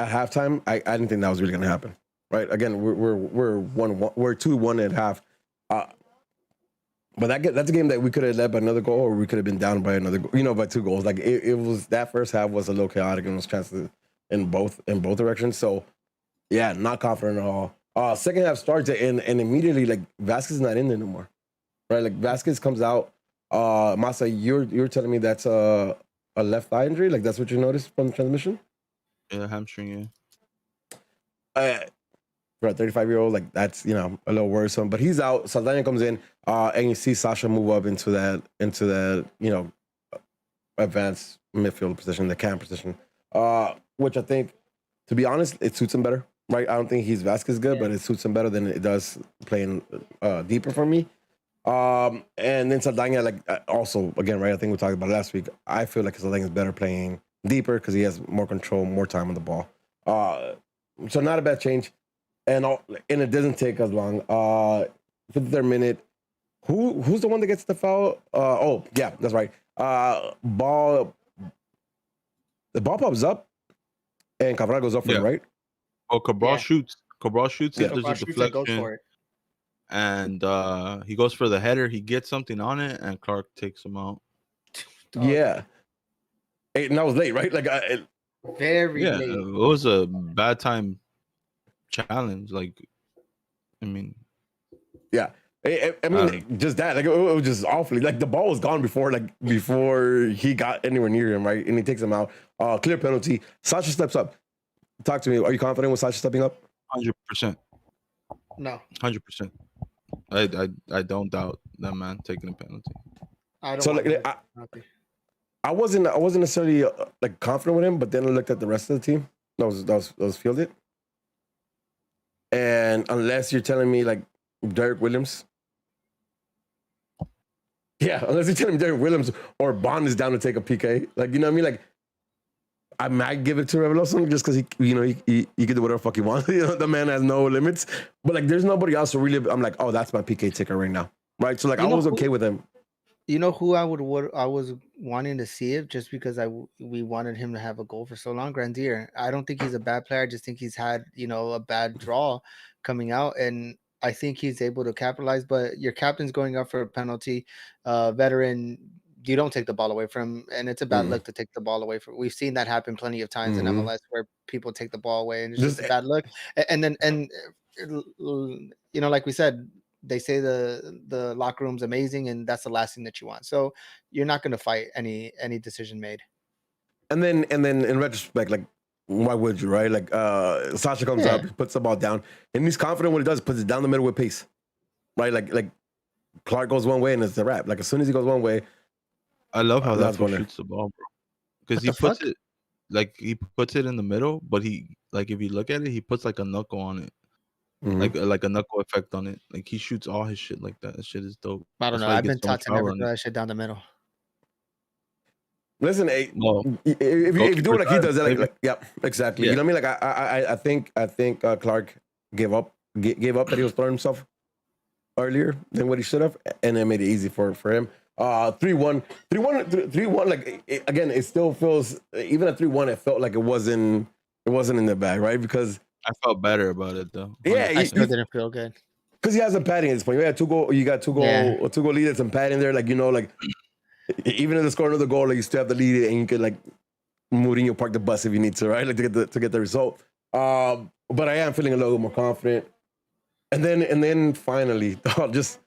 at halftime, I didn't think that was really gonna happen. Right? Again, we're 1-1, we're 2-1 at half. But that's a game that we could have led by another goal, or we could have been down by another, by 2 goals. Like it was, that first half was a little chaotic and was chances in both directions. So yeah, not confident at all. Second half starts and immediately like Vasquez is not in there anymore, right? Like Vasquez comes out. Masa, you're telling me that's a left thigh injury? Like that's what you noticed from the transmission? Yeah, hamstring. For a 35-year-old, like that's a little worrisome. But he's out. Saldana comes in, and you see Sasha move up into that advanced midfield position, the cam position, which I think, to be honest, it suits him better. Right? I don't think he's Vasquez good, but it suits him better than it does playing deeper for me. And then Saldana, like also again, right? I think we talked about it last week. I feel like Saldana is better playing deeper because he has more control, more time on the ball. So not a bad change. And it doesn't take as long. 53rd minute. Who's the one that gets the foul? Oh yeah, that's right. The ball pops up, and Cabral goes up for it, right? Oh, Cabral shoots. Cabral shoots it. There's a deflection. Goes for it. And he goes for the header. He gets something on it, and Clark takes him out. Yeah, and that was late, right? Like very late. It was a bad time challenge. Like, I mean, yeah. I mean, just that. Like it was just awfully. Like the ball was gone before he got anywhere near him, right? And he takes him out. Clear penalty. Sasha steps up. Talk to me. Are you confident with Sasha stepping up? 100%. No. 100%. I don't doubt that man taking a penalty. I don't. So like I wasn't necessarily like confident with him, but then I looked at the rest of the team that was fielded, and unless you're telling me like Derek Williams, unless you're telling me Derek Williams or Bond is down to take a PK, like what I mean, like I might give it to Reveloso just because he can do whatever the fuck he wants. The man has no limits, but like there's nobody else who really. I'm like, oh, that's my PK ticker right now, right? So like I was okay with him. You know who I was wanting to see it just because we wanted him to have a goal for so long. Grandier. I don't think he's a bad player. I just think he's had a bad draw coming out, and I think he's able to capitalize. But your captain's going up for a penalty. Veteran, you don't take the ball away from him, and it's a bad look to take the ball away from. We've seen that happen plenty of times in MLS where people take the ball away, and it's just a bad look. And like we said. They say the locker room's amazing, and that's the last thing that you want. So you're not going to fight any decision made. And then in retrospect, like why would you, right? Like Sasha comes up, puts the ball down, and he's confident when he does, puts it down the middle with pace, right? Like Clark goes one way and it's a wrap. Like as soon as he goes one way, I love how that shoots the ball, bro. Because he puts it in the middle, but he like if you look at it, he puts like a knuckle on it. Like a knuckle effect on it. Like he shoots all his shit like that. That shit is dope. I don't know. I've been taught to never throw that shit down the middle. Listen, if you do it like he does, like yeah, exactly. Yeah. You know what I mean? Like I think Clark gave up that he was throwing himself earlier than what he should have, and it made it easy for him. 3-1. Like again, it still feels even at 3-1, it felt like it wasn't in the bag, right? Because I felt better about it though. Yeah, I still didn't feel good because he has some padding at this point. You got two goal lead and some padding there. Like like even if they score another goal, like you still have the lead and you can like Mourinho park the bus if you need to, right? Like to get the result. But I am feeling a little more confident. And then finally, just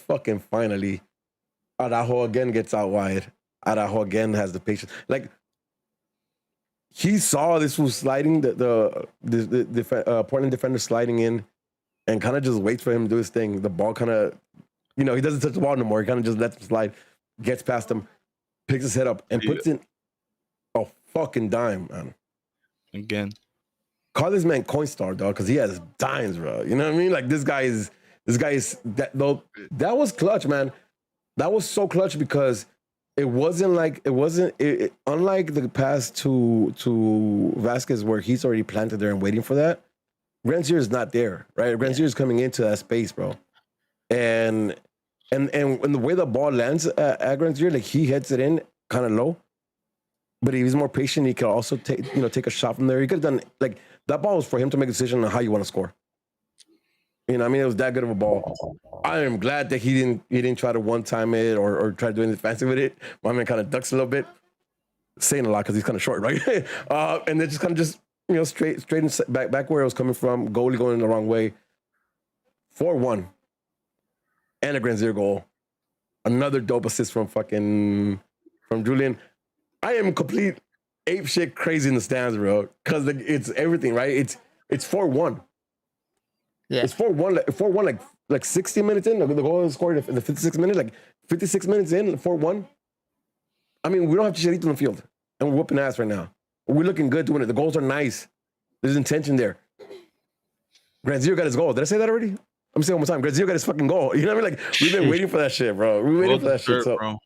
fucking finally, Araujo again gets out wide. Araujo again has the patience. Like. He saw this was sliding, the Portland defender sliding in, and kind of just waits for him to do his thing. The ball kind of, he doesn't touch the ball no more. He kind of just lets him slide, gets past him, picks his head up, and puts in a fucking dime, man. Again. Call this man Coinstar, dog, because he has dimes, bro. You know what I mean? Like this guy is that was clutch, man. That was so clutch because unlike the pass to Vasquez where he's already planted there and waiting for that. Grandier is not there, right? Grandier is coming into that space, bro. And the way the ball lands at Grandier, like he hits it in kind of low, But if he's more patient, he could also take a shot from there. He could have done like that ball was for him to make a decision on how you want to score. You know, I mean, it was that good of a ball. I am glad that he didn't try to one time it or try to do anything fancy with it. My man kind of ducks a little bit, saying a lot because he's kind of short, right? And then just kind of straight back where it was coming from. Goalie going the wrong way. 4-1 and a Grand Zero goal. Another dope assist from Julian. I am complete ape shit crazy in the stands, bro. Because it's everything, right? It's 4-1. Yeah. It's 4-1 like 60 minutes in. The goal is scored in the 56th minute, like 56 minutes in, 4-1. I mean, we don't have Chicharito in the field. And we're whooping ass right now. We're looking good doing it. The goals are nice. There's intention there. Grand Zero got his goal. Did I say that already? I'm saying one more time. Grand Zero got his fucking goal. You know what I mean? Like, we've been waiting for that shit, bro. We've been waiting for that shit. So, bro.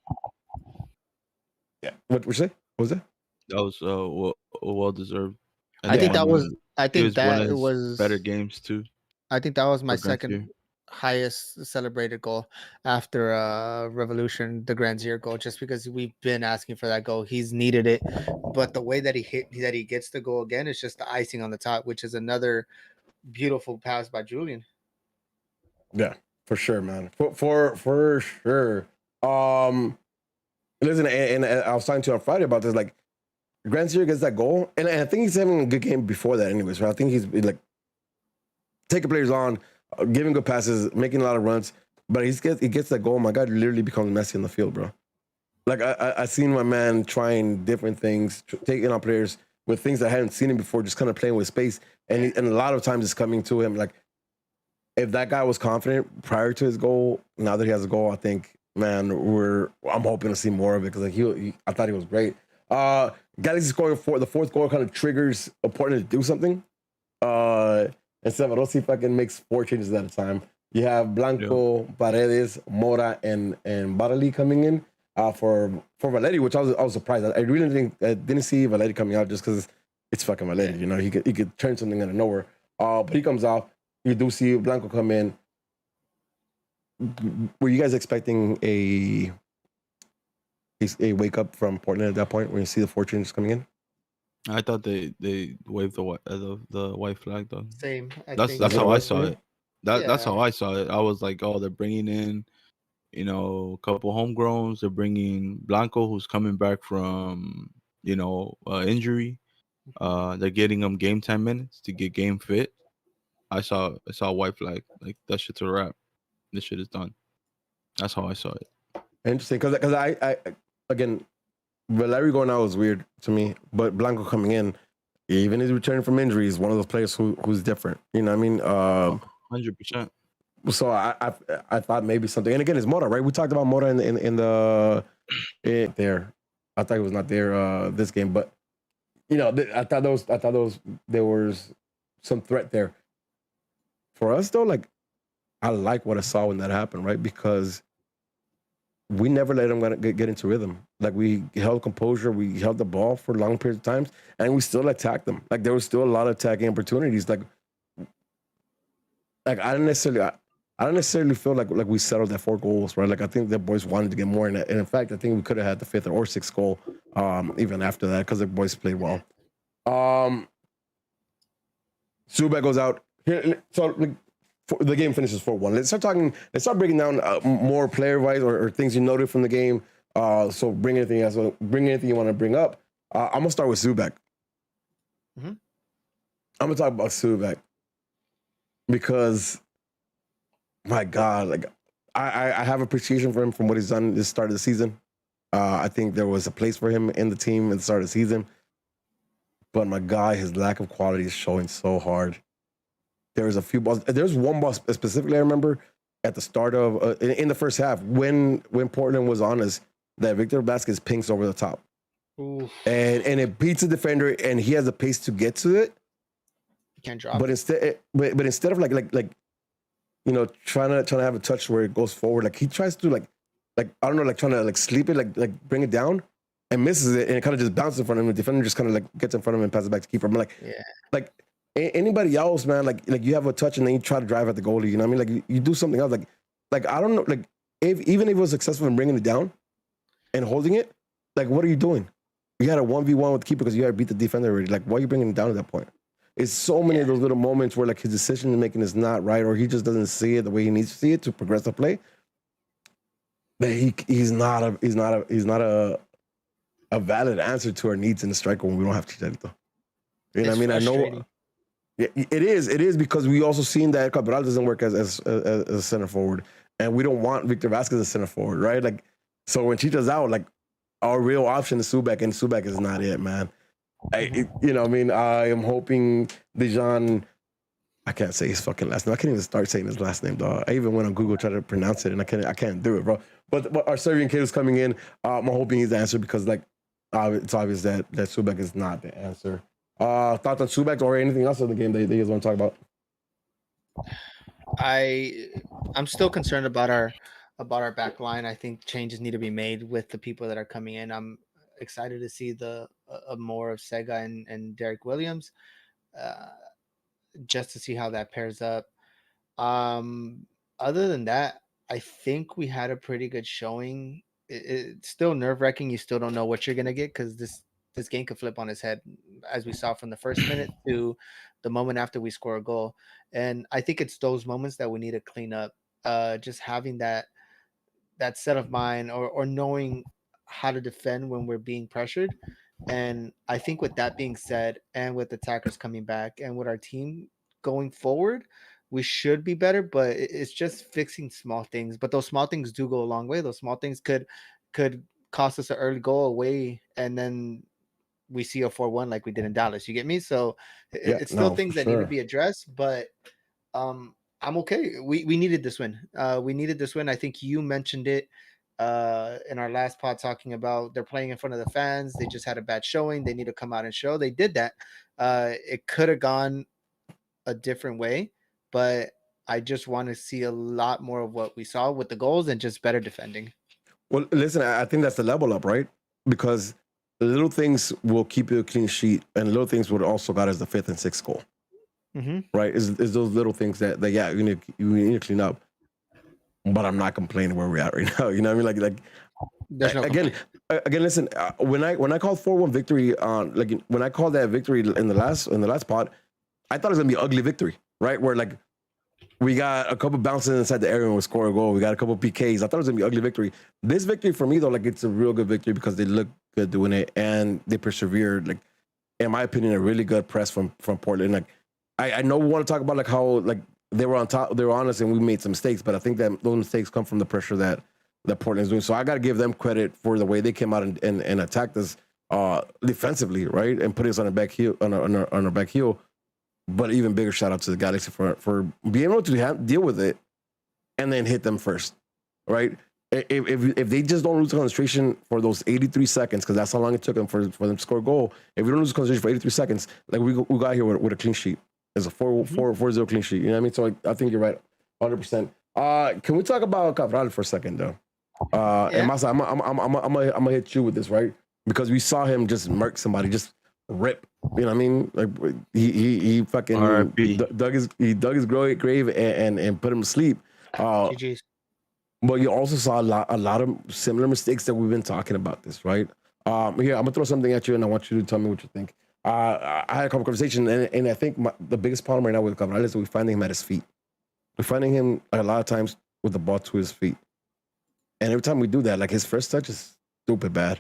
Yeah. What you say? What was that? That was well deserved. I think that was. I He think one of that his was better games too. I think that was my for Grand second Zero. highest celebrated goal after Revolution, the Grand Zero goal, just because we've been asking for that goal. He's needed it, but the way that he gets the goal again is just the icing on the top, which is another beautiful pass by Julian. Yeah, for sure, man. For sure. Listen, and I was talking to you on Friday about this. Like, Grand Zero gets that goal, and I think he's having a good game before that, anyways. Right? I think he's like taking players on, giving good passes, making a lot of runs. But he gets that goal. My God, literally becomes Messi in the field, bro. Like I seen my man trying different things, taking on players with things I hadn't seen him before, just kind of playing with space. And a lot of times it's coming to him. Like, if that guy was confident prior to his goal, now that he has a goal, I think, man, I'm hoping to see more of it, because like I thought he was great. Galaxy scoring the fourth goal kind of triggers a partner to do something. And Severossi fucking makes 4 changes at a time. You have Blanco, Paredes, Mora, and Barali coming in for Valeri, which I was surprised. I really didn't see Valeri coming out just because it's fucking Valeri. You know, he could turn something out of nowhere. But he comes out. You do see Blanco come in. Were you guys expecting a wake up from Portland at that point when you see the 4 changes coming in? I thought they waved the white flag though. Same. That's how I saw it. That's Yeah. how I saw it. I was like, oh, they're bringing in, a couple homegrowns. They're bringing Blanco, who's coming back from, injury. They're getting him game time minutes to get game fit. I saw a white flag. Like, that shit's a wrap. This shit is done. That's how I saw it. Interesting, because I again, Valeri going out was weird to me, but Blanco coming in, even if he's returning from injury, is one of those players who's different. You know what I mean? 100%. So I thought maybe something. And again, it's Mora, right? We talked about Mora in there. I thought he was not there this game, but I thought there was some threat there. For us though, like, I like what I saw when that happened, right? Because we never let them get into rhythm. Like, we held composure, we held the ball for long periods of times, and we still attacked them. Like, there was still a lot of attacking opportunities. Like I don't necessarily feel like we settled at 4 goals, right? Like, I think the boys wanted to get more in that. And in fact, I think we could have had the 5th or 6th goal even after that, because the boys played well. Subak goes out. So the game finishes 4-1. Let's start breaking down more player-wise or things you noted from the game. So bring anything you want to bring up. I'm gonna start with Subak. Mm-hmm. I'm gonna talk about Subak because, my God, like, I have appreciation for him from what he's done this start of the season. I think there was a place for him in the team at the start of the season. But my God, his lack of quality is showing so hard. There's a few balls. There's one ball specifically I remember at the start of in the first half when Portland was on us, that Victor Vasquez pinks over the top. Oof. And it beats the defender, and he has the pace to get to it. You can't drop. But instead of like trying to have a touch where it goes forward, like, he tries to like I don't know, like, trying to like sleep it, like bring it down, and misses it, and it kind of just bounces in front of him. The defender just kind of like gets in front of him and passes it back to keeper. I'm like, Yeah. like, anybody else, man, like you have a touch and then you try to drive at the goalie, you know what I mean? Like, you do something else, like I don't know, like, even if it was successful in bringing it down and holding it, like, what are you doing? You had a 1v1 with the keeper because you had to beat the defender already. Like, why are you bringing him down at that point? It's so many of those little moments where like his decision making is not right, or he just doesn't see it the way he needs to see it to progress the play. But he's not a valid answer to our needs in the striker when we don't have Chicharito. You know what I mean? I know it is because we also seen that Cabral doesn't work as a center forward, and we don't want Victor Vasquez as center forward, right? Like, so when Chicha's out, like our real option is Subak, and Subak is not it, man. You know what I mean? I am hoping Dijon. I can't say his fucking last name. I can't even start saying his last name, dog. I even went on Google trying to pronounce it, and I can't do it, bro. But our Serbian kid is coming in. I'm hoping he's the answer because like it's obvious that Subak is not the answer. Thoughts on Subak or anything else in the game that you guys want to talk about? I'm still concerned about our back line. I think changes need to be made with the people that are coming in. I'm excited to see the more of Sega and Derek Williams, just to see how that pairs up. Other than that, I think we had a pretty good showing. It's still nerve-wracking. You still don't know what you're gonna get because this game could flip on its head, as we saw from the first minute to the moment after we score a goal. And I think it's those moments that we need to clean up. Just having that set of mind or knowing how to defend when we're being pressured. And I think with that being said, and with attackers coming back and with our team going forward, we should be better, but it's just fixing small things. But those small things do go a long way. Those small things could cost us an early goal away, and then we see a 4-1 like we did in Dallas. You get me? So it's still things that need to be addressed, but I'm okay. We needed this win. We needed this win. I think you mentioned it in our last pod, talking about they're playing in front of the fans. They just had a bad showing. They need to come out and show. They did that. It could have gone a different way, but I just want to see a lot more of what we saw with the goals and just better defending. Well, listen, I think that's the level up, right? Because the little things will keep you a clean sheet, and little things would also got us the 5th and 6th goal. Right? Is those little things that yeah, you need to clean up. But I'm not complaining where we're at right now. You know what I mean? Like there's no again. Listen, when I called 4-1 victory on like when I called that victory in the last pod, I thought it was gonna be an ugly victory, right? Where like we got a couple bounces inside the area and we score a goal. We got a couple PKs. I thought it was gonna be an ugly victory. This victory for me though, like it's a real good victory because they look good doing it and they persevered. Like in my opinion, a really good press from Portland. Like I know we want to talk about like how like they were on top, they were on us, and we made some mistakes. But I think that those mistakes come from the pressure that Portland is doing. So I got to give them credit for the way they came out and attacked us defensively, right, and put us on our back heel, on our back heel. But even bigger shout out to the Galaxy for being able to deal with it and then hit them first, right? If they just don't lose concentration for those 83 seconds, because that's how long it took them for them to score a goal. If we don't lose concentration for 83 seconds, like we got here with a clean sheet. It's a 4-0 clean sheet. You know what I mean? So I think you're right, 100%. Can we talk about Cabral for a second, though? And Masa, I'm gonna hit you with this, right? Because we saw him just murk somebody, just rip. You know what I mean? Like he fucking dug his grave and put him to sleep. GG's. But you also saw a lot of similar mistakes that we've been talking about this, right? Here, I'm gonna throw something at you, and I want you to tell me what you think. I had a couple conversations, and I think the biggest problem right now with Cabral is that we're finding him at his feet. We're finding him like, a lot of times with the ball to his feet, and every time we do that, like his first touch is stupid bad.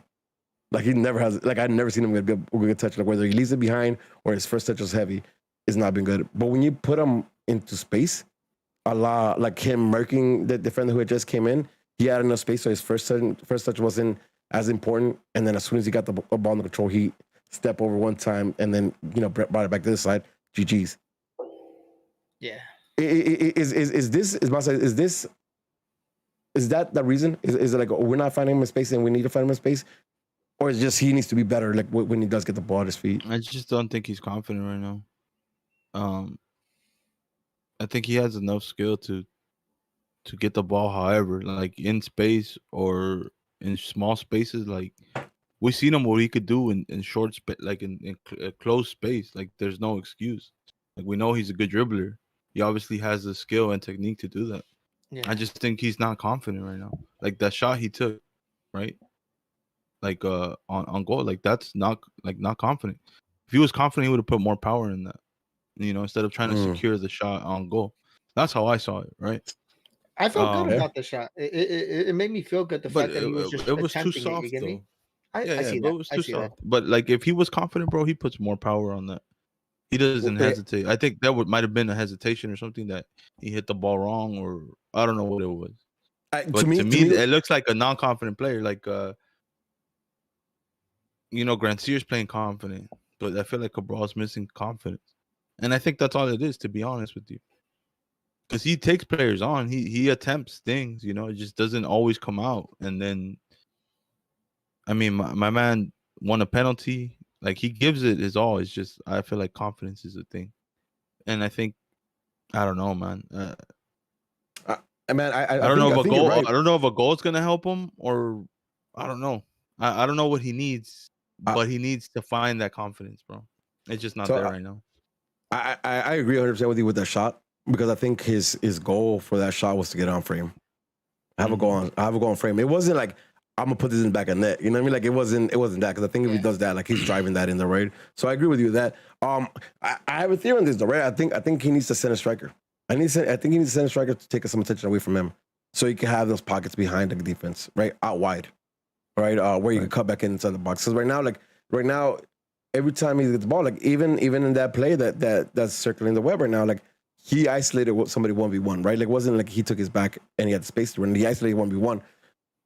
Like he never has, like I've never seen him get a good touch. Like whether he leaves it behind or his first touch is heavy, it's not been good. But when you put him into space, a lot like him murking the defender who had just came in, he had enough space so his first touch wasn't as important. And then as soon as he got the ball under control, he stepped over one time and then brought it back to the side. GG's. Yeah. Is that the reason? Is it like we're not finding him in space and we need to find him in space? Or is it just he needs to be better like when he does get the ball at his feet? I just don't think he's confident right now. I think he has enough skill to get the ball, however, like in space or in small spaces. Like we've seen him what he could do in short space, like in closed space. Like there's no excuse. Like we know he's a good dribbler. He obviously has the skill and technique to do that. Yeah. I just think he's not confident right now. Like that shot he took, right? like on goal. Like that's not confident. If he was confident, he would have put more power in that. Instead of trying to secure the shot on goal. That's how I saw it, right? I felt good Yeah. about the shot. It made me feel good the But fact that he was just it was too attempting it. You soft get though. me? Yeah, I see but that. it was I too see that. soft. But like if he was confident, bro, he puts more power on that. He doesn't Okay. hesitate. I think that might have been a hesitation or something that he hit the ball wrong, or I don't know what it was. But To me, it looks like a non-confident player. Like Grant Sears playing confident, but I feel like Cabral's missing confidence, and I think that's all it is, to be honest with you. Because he takes players on, he attempts things, it just doesn't always come out. And then, I mean, my man won a penalty. Like he gives it his all. It's just I feel like confidence is a thing, and I think I don't know, man. man, I don't know if I a think you're goal. right. I don't know if a goal is gonna help him, or I don't know. I don't know what he needs, but he needs to find that confidence, bro. It's just not there right now. I agree 100% with you with that shot, because I think his goal for that shot was to get on frame. I have a goal on frame. It wasn't like I'm gonna put this in the back of net. You know what I mean? Like it wasn't that, because I think if he does that, like he's driving that in the right. So I agree with you with that. I have a theory on this though, right? I think he needs to send a striker. I think he needs to send a striker to take some attention away from him, so he can have those pockets behind the defense, right, out wide, right, where you can cut back inside the box. Because right now, every time he gets the ball, like even in that play that's circling the web right now, like he isolated somebody 1v1, right? Like it wasn't like he took his back and he had the space to run. He isolated 1v1.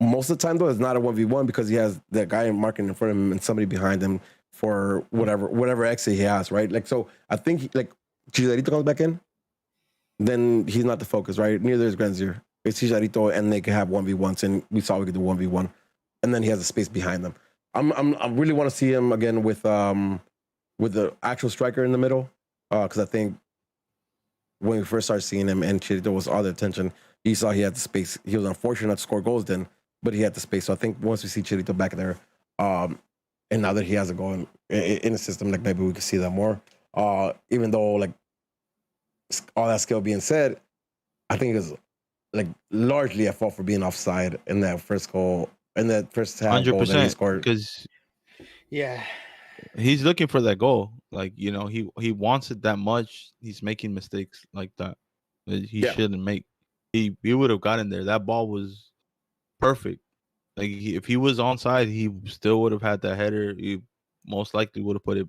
Most of the time though, it's not a 1v1 because he has that guy marking in front of him and somebody behind him for whatever exit he has, right? Like so, I think like Chicharito comes back in, then he's not the focus, right? Neither is Granzier. It's Chicharito, and they can have 1v1s, and we saw we could do 1v1, and then he has the space behind them. I really want to see him again with the actual striker in the middle, because I think when we first started seeing him and Chicharito was all the attention, you saw he had the space. He was unfortunate not to score goals then, but he had the space. So I think once we see Chicharito back there, and now that he has a goal in the system, like maybe we can see that more. Even though like all that skill being said, I think it was like largely at fault for being offside in that first goal, in that first half goal that he scored. Because Yeah, he's looking for that goal. Like he wants it that much. He's making mistakes like that he shouldn't make. He would have gotten there. That ball was perfect. Like if he was onside, he still would have had that header. He most likely would have put it,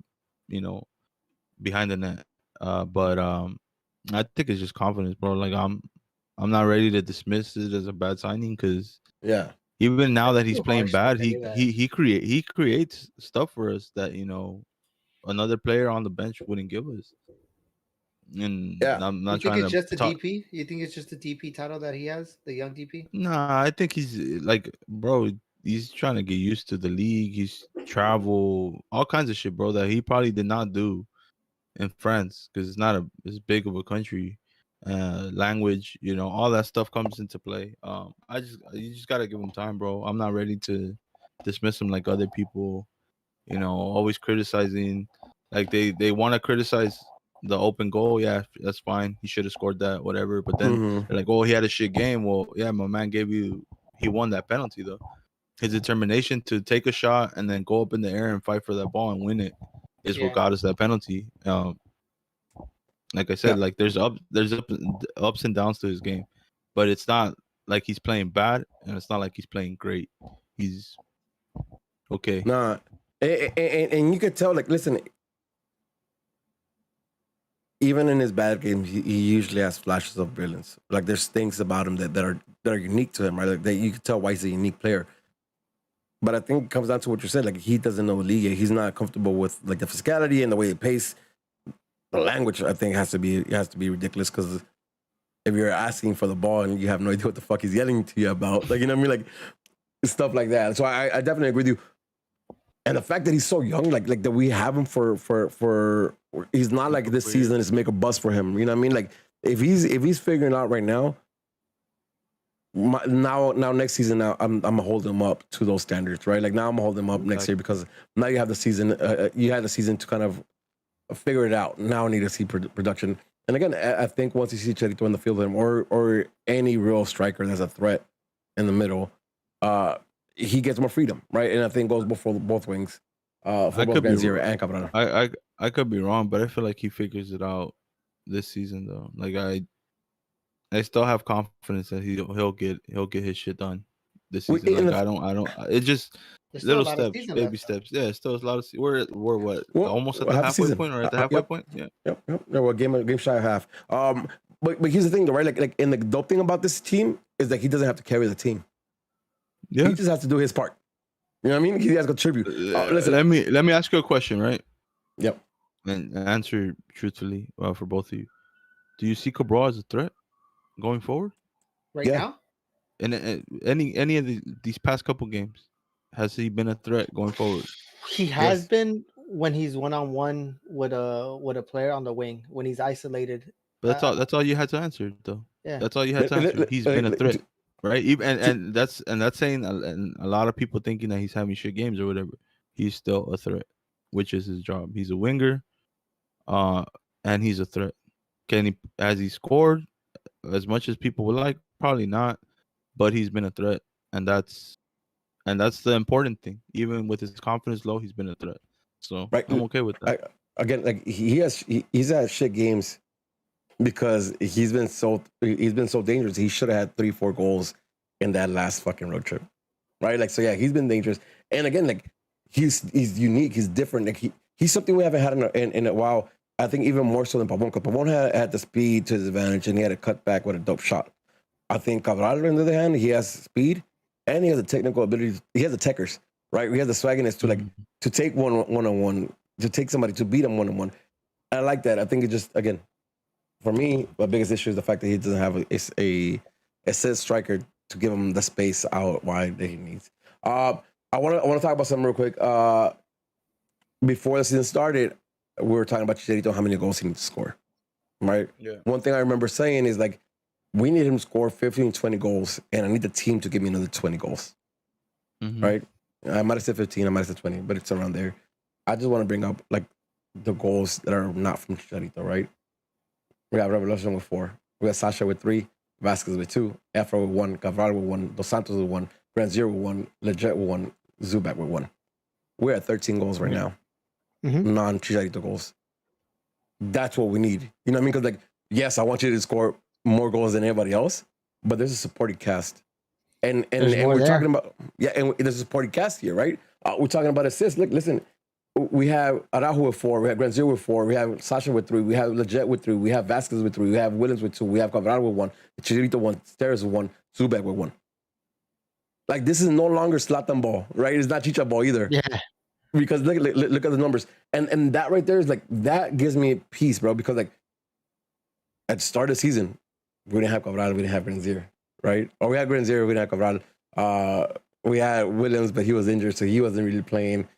behind the net. But I think it's just confidence, bro. Like I'm not ready to dismiss it as a bad signing, because even now that he's too playing harsh to bad, say that. he creates stuff for us that another player on the bench wouldn't give us. And I'm not You think trying it's to just the talk. DP? You think it's just the DP title that he has, the young DP? Nah, I think he's like, bro, he's trying to get used to the league. He's travel, all kinds of shit, bro, that he probably did not do in France, because it's not as big of a country. Language, all that stuff comes into play. You just gotta give him time, bro. I'm not ready to dismiss him like other people, always criticizing. Like they want to criticize the open goal. Yeah, that's fine. He should have scored that, whatever. But then they're like, oh, he had a shit game. Well, yeah, my man he won that penalty though. His determination to take a shot and then go up in the air and fight for that ball and win it is what got us that penalty. Like I said, like there's ups and downs to his game, but it's not like he's playing bad, and it's not like he's playing great. He's okay. Nah, and you could tell, like, listen, even in his bad games, he usually has flashes of brilliance. Like there's things about him that are unique to him, right? Like that you can tell why he's a unique player. But I think it comes down to what you said. Like he doesn't know the league yet. He's not comfortable with like the physicality and the way it pace. The language, I think, has to be ridiculous, because if you're asking for the ball and you have no idea what the fuck he's yelling to you about, like, you know what I mean, like stuff like that. So I definitely agree with you. And the fact that he's so young, like that we have him for he's not like this season is make a bust for him. You know what I mean? Like if he's figuring out right now, now next season, now I'm gonna hold him up to those standards, right? Like now I'm gonna hold him up next year, because now you have the season. You had the season to kind of figure it out. Now I need to see production. And again, I think once you see Chicharito in the field with him, or any real striker that's a threat in the middle, he gets more freedom, right? And I think goes for both wings, for I both could be Granzier and Cabral. I could be wrong, but I feel like he figures it out this season though. Like I still have confidence that he'll get his shit done this season. Like I don't. It just There's still a little lot of steps, season baby left, though. steps. Yeah, still a lot of. We're what Well, almost at the half a halfway season. point or at the halfway Yep. point. Yeah. Yep. No, we're game shy of half. But here's the thing, though, right? Like, and the dope thing about this team is that he doesn't have to carry the team. Yeah. He just has to do his part. You know what I mean? He has to contribute. Listen, let me ask you a question, right? Yep. And answer truthfully for both of you. Do you see Cabral as a threat going forward? Right Yeah. now? And any of these past couple games, has he been a threat going forward? He has Yes. been when he's one-on-one with a player on the wing, when he's isolated. But that's all you had to answer, though. Yeah. That's all you had to answer. He's been a threat, right? Even and that's saying, and a lot of people thinking that he's having shit games or whatever. He's still a threat, which is his job. He's a winger, and he's a threat. Has he scored as much as people would like? Probably not, but he's been a threat, and that's the important thing. Even with his confidence low, he's been a threat. So Right. I'm okay with that. Again, like he's had shit games because he's been so dangerous. He should have had 3-4 goals in that last fucking road trip, right? Like, so yeah, he's been dangerous. And again, like he's unique. He's different. Like he's something we haven't had in a while. I think even more so than Pavon, because Pavon had the speed to his advantage and he had a cut back with a dope shot. I think Cabral, on the other hand, he has speed and he has the technical ability. He has the techers, right? He has the swagginess to like to take one-on-one, to take somebody to beat him one-on-one. I like that. I think it just, again, for me, my biggest issue is the fact that he doesn't have a set striker to give him the space out wide that he needs. I want to talk about something real quick. Before the season started, we were talking about Chicharito, how many goals he needs to score, right? Yeah. One thing I remember saying is like, we need him to score 15, 20 goals, and I need the team to give me another 20 goals, right? I might have said 15, I might have said 20, but it's around there. I just want to bring up like the goals that are not from Chicharito, right? We got Revolution with 4. We got Sasha with 3, Vasquez with 2, Afro with 1, Cabral with 1, Dos Santos with 1, Granzier with 1, Leggett with 1, Zubac with 1. We're at 13 goals right now. Non-Chicharito goals. That's what we need. You know what I mean? Because like, yes, I want you to score more goals than anybody else, but there's a supporting cast. And we're talking about, and there's a supporting cast here, right? We're talking about assists. Look, listen, we have Araujo with 4, we have Granzier with 4, we have Sasha with 3, we have Leggett with 3, we have Vasquez with 3, we have Williams with 2, we have Cabral with 1, Chicharito 1, Steres with 1, Zubac with 1. Like, this is no longer Zlatan ball, right? It's not Chicha ball either. Yeah. Because look at the numbers. And that right there is like, that gives me peace, bro. Because like, at the start of the season, we didn't have Cabral, we didn't have Granzier, right? Or we had Granzier, we didn't have Cabral. We had Williams, but he was injured, so he wasn't really playing.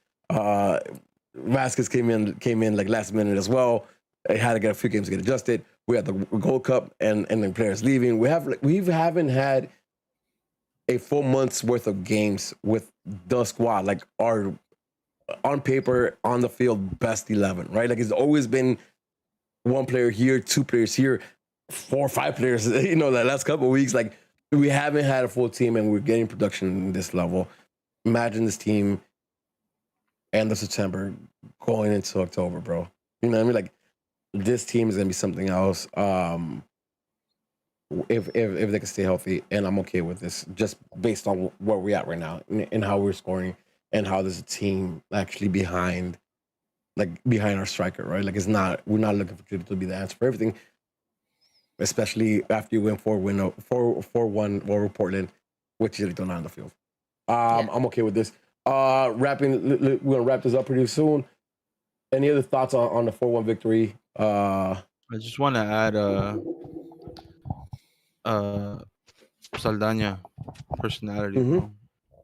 Vasquez came in like last minute as well. They had to get a few games to get adjusted. We had the Gold Cup and then players leaving. We haven't had a full month's worth of games with the squad, like our on paper, on the field, best 11, right? Like, it's always been one player here, 2 players here, 4 or 5 players, the last couple of weeks. Like, we haven't had a full team and we're getting production in this level. Imagine this team end of September going into October, bro. You know what I mean? Like, this team is going to be something else. If they can stay healthy, and I'm okay with this, just based on where we're at right now and how we're scoring and how there's a team actually behind our striker, right? Like, we're not looking for Chicharito to be the answer for everything, especially after you win 4-1 over Portland with Chicharito not on the field. I'm okay with this. We're gonna wrap this up pretty soon. Any other thoughts on the 4-1 victory? I just want to add Saldana personality, bro.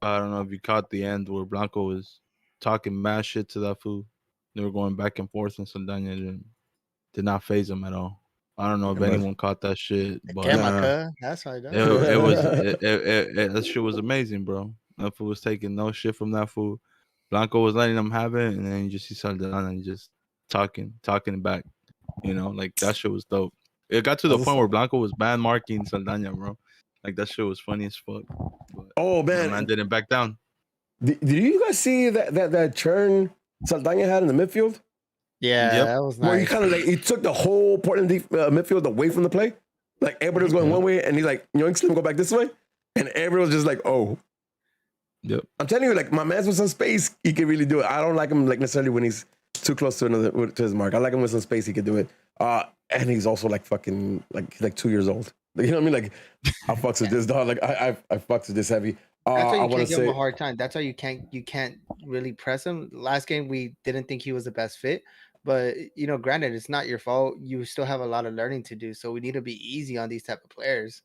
I don't know if you caught the end where Blanco was talking mad shit to that fool. They were going back and forth, and Saldana did not phase him at all. I don't know if anyone caught that shit, but that's how I done. That shit was amazing, bro. That fool was taking no shit from that fool. Blanco was letting him have it, and then you just see Saldana and just talking back. Like, that shit was dope. It got to the point where Blanco was ban marking Saldana, bro. Like, that shit was funny as fuck. But man, man didn't back down. Did you guys see that churn Saldana had in the midfield? Yeah, Yep. that was Where he nice. kind of like he took the whole Portland midfield away from the play. Like everybody was going one way, and he's like, yoinks him go back this way, and everyone was just like, oh. Yep. I'm telling you, like my man's with some space, he can really do it. I don't like him like necessarily when he's too close to his mark. I like him with some space, he can do it. And he's also like fucking like 2 years old. Like, you know what I mean? Like I fucks with this dog. Like I fucks with this heavy. That's why I you want can't to give him say a hard time. That's why you can't really press him. Last game we didn't think he was the best fit, but granted, it's not your fault. You still have a lot of learning to do, so we need to be easy on these type of players.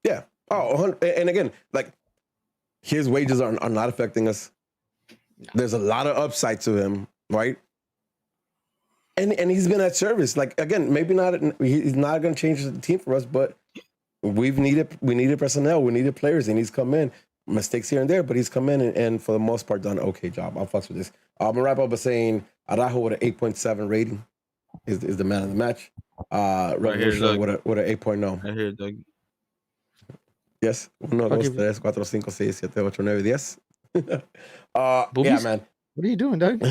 yeah. Oh, and again, like his wages are not affecting us. No. There's a lot of upside to him, right? And he's been at service. Like again, maybe not. He's not going to change the team for us, but we needed personnel. We needed players, and he's come in. Mistakes here and there, but he's come in and for the most part done an okay job. I'll fucks with this. I'm gonna wrap up by saying Araujo with an 8.7 rating is the man of the match. Revolution with an 8.0. I hear Doug. Yes. 1, 2, 3, 4, 5, 6, 7, 8, 9, 10. Yeah, Boobies? man. What are you doing, Doug?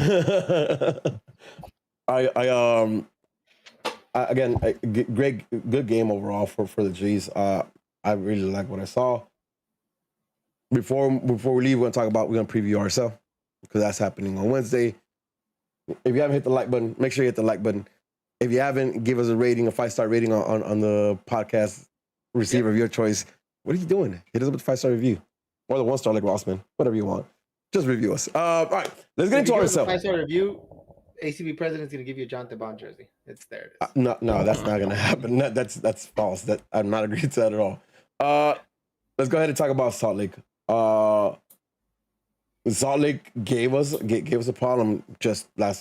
Again, good game overall for the G's. I really like what I saw. Before we leave, we're gonna preview ourselves because that's happening on Wednesday. If you haven't hit the like button, make sure you hit the like button. If you haven't, give us a rating, a 5-star rating on the podcast receiver of your choice. What are you doing? Hit us up with a 5-star review or the 1-star like Rossman, whatever you want. Just review us. All right, let's get into ourselves. 5-star review. ACB president's gonna give you a Jonathan Bond jersey. It's there. It is. No, that's not gonna happen. That's false. That I'm not agreeing to that at all. Let's go ahead and talk about Salt Lake. Salt Lake gave us a problem just a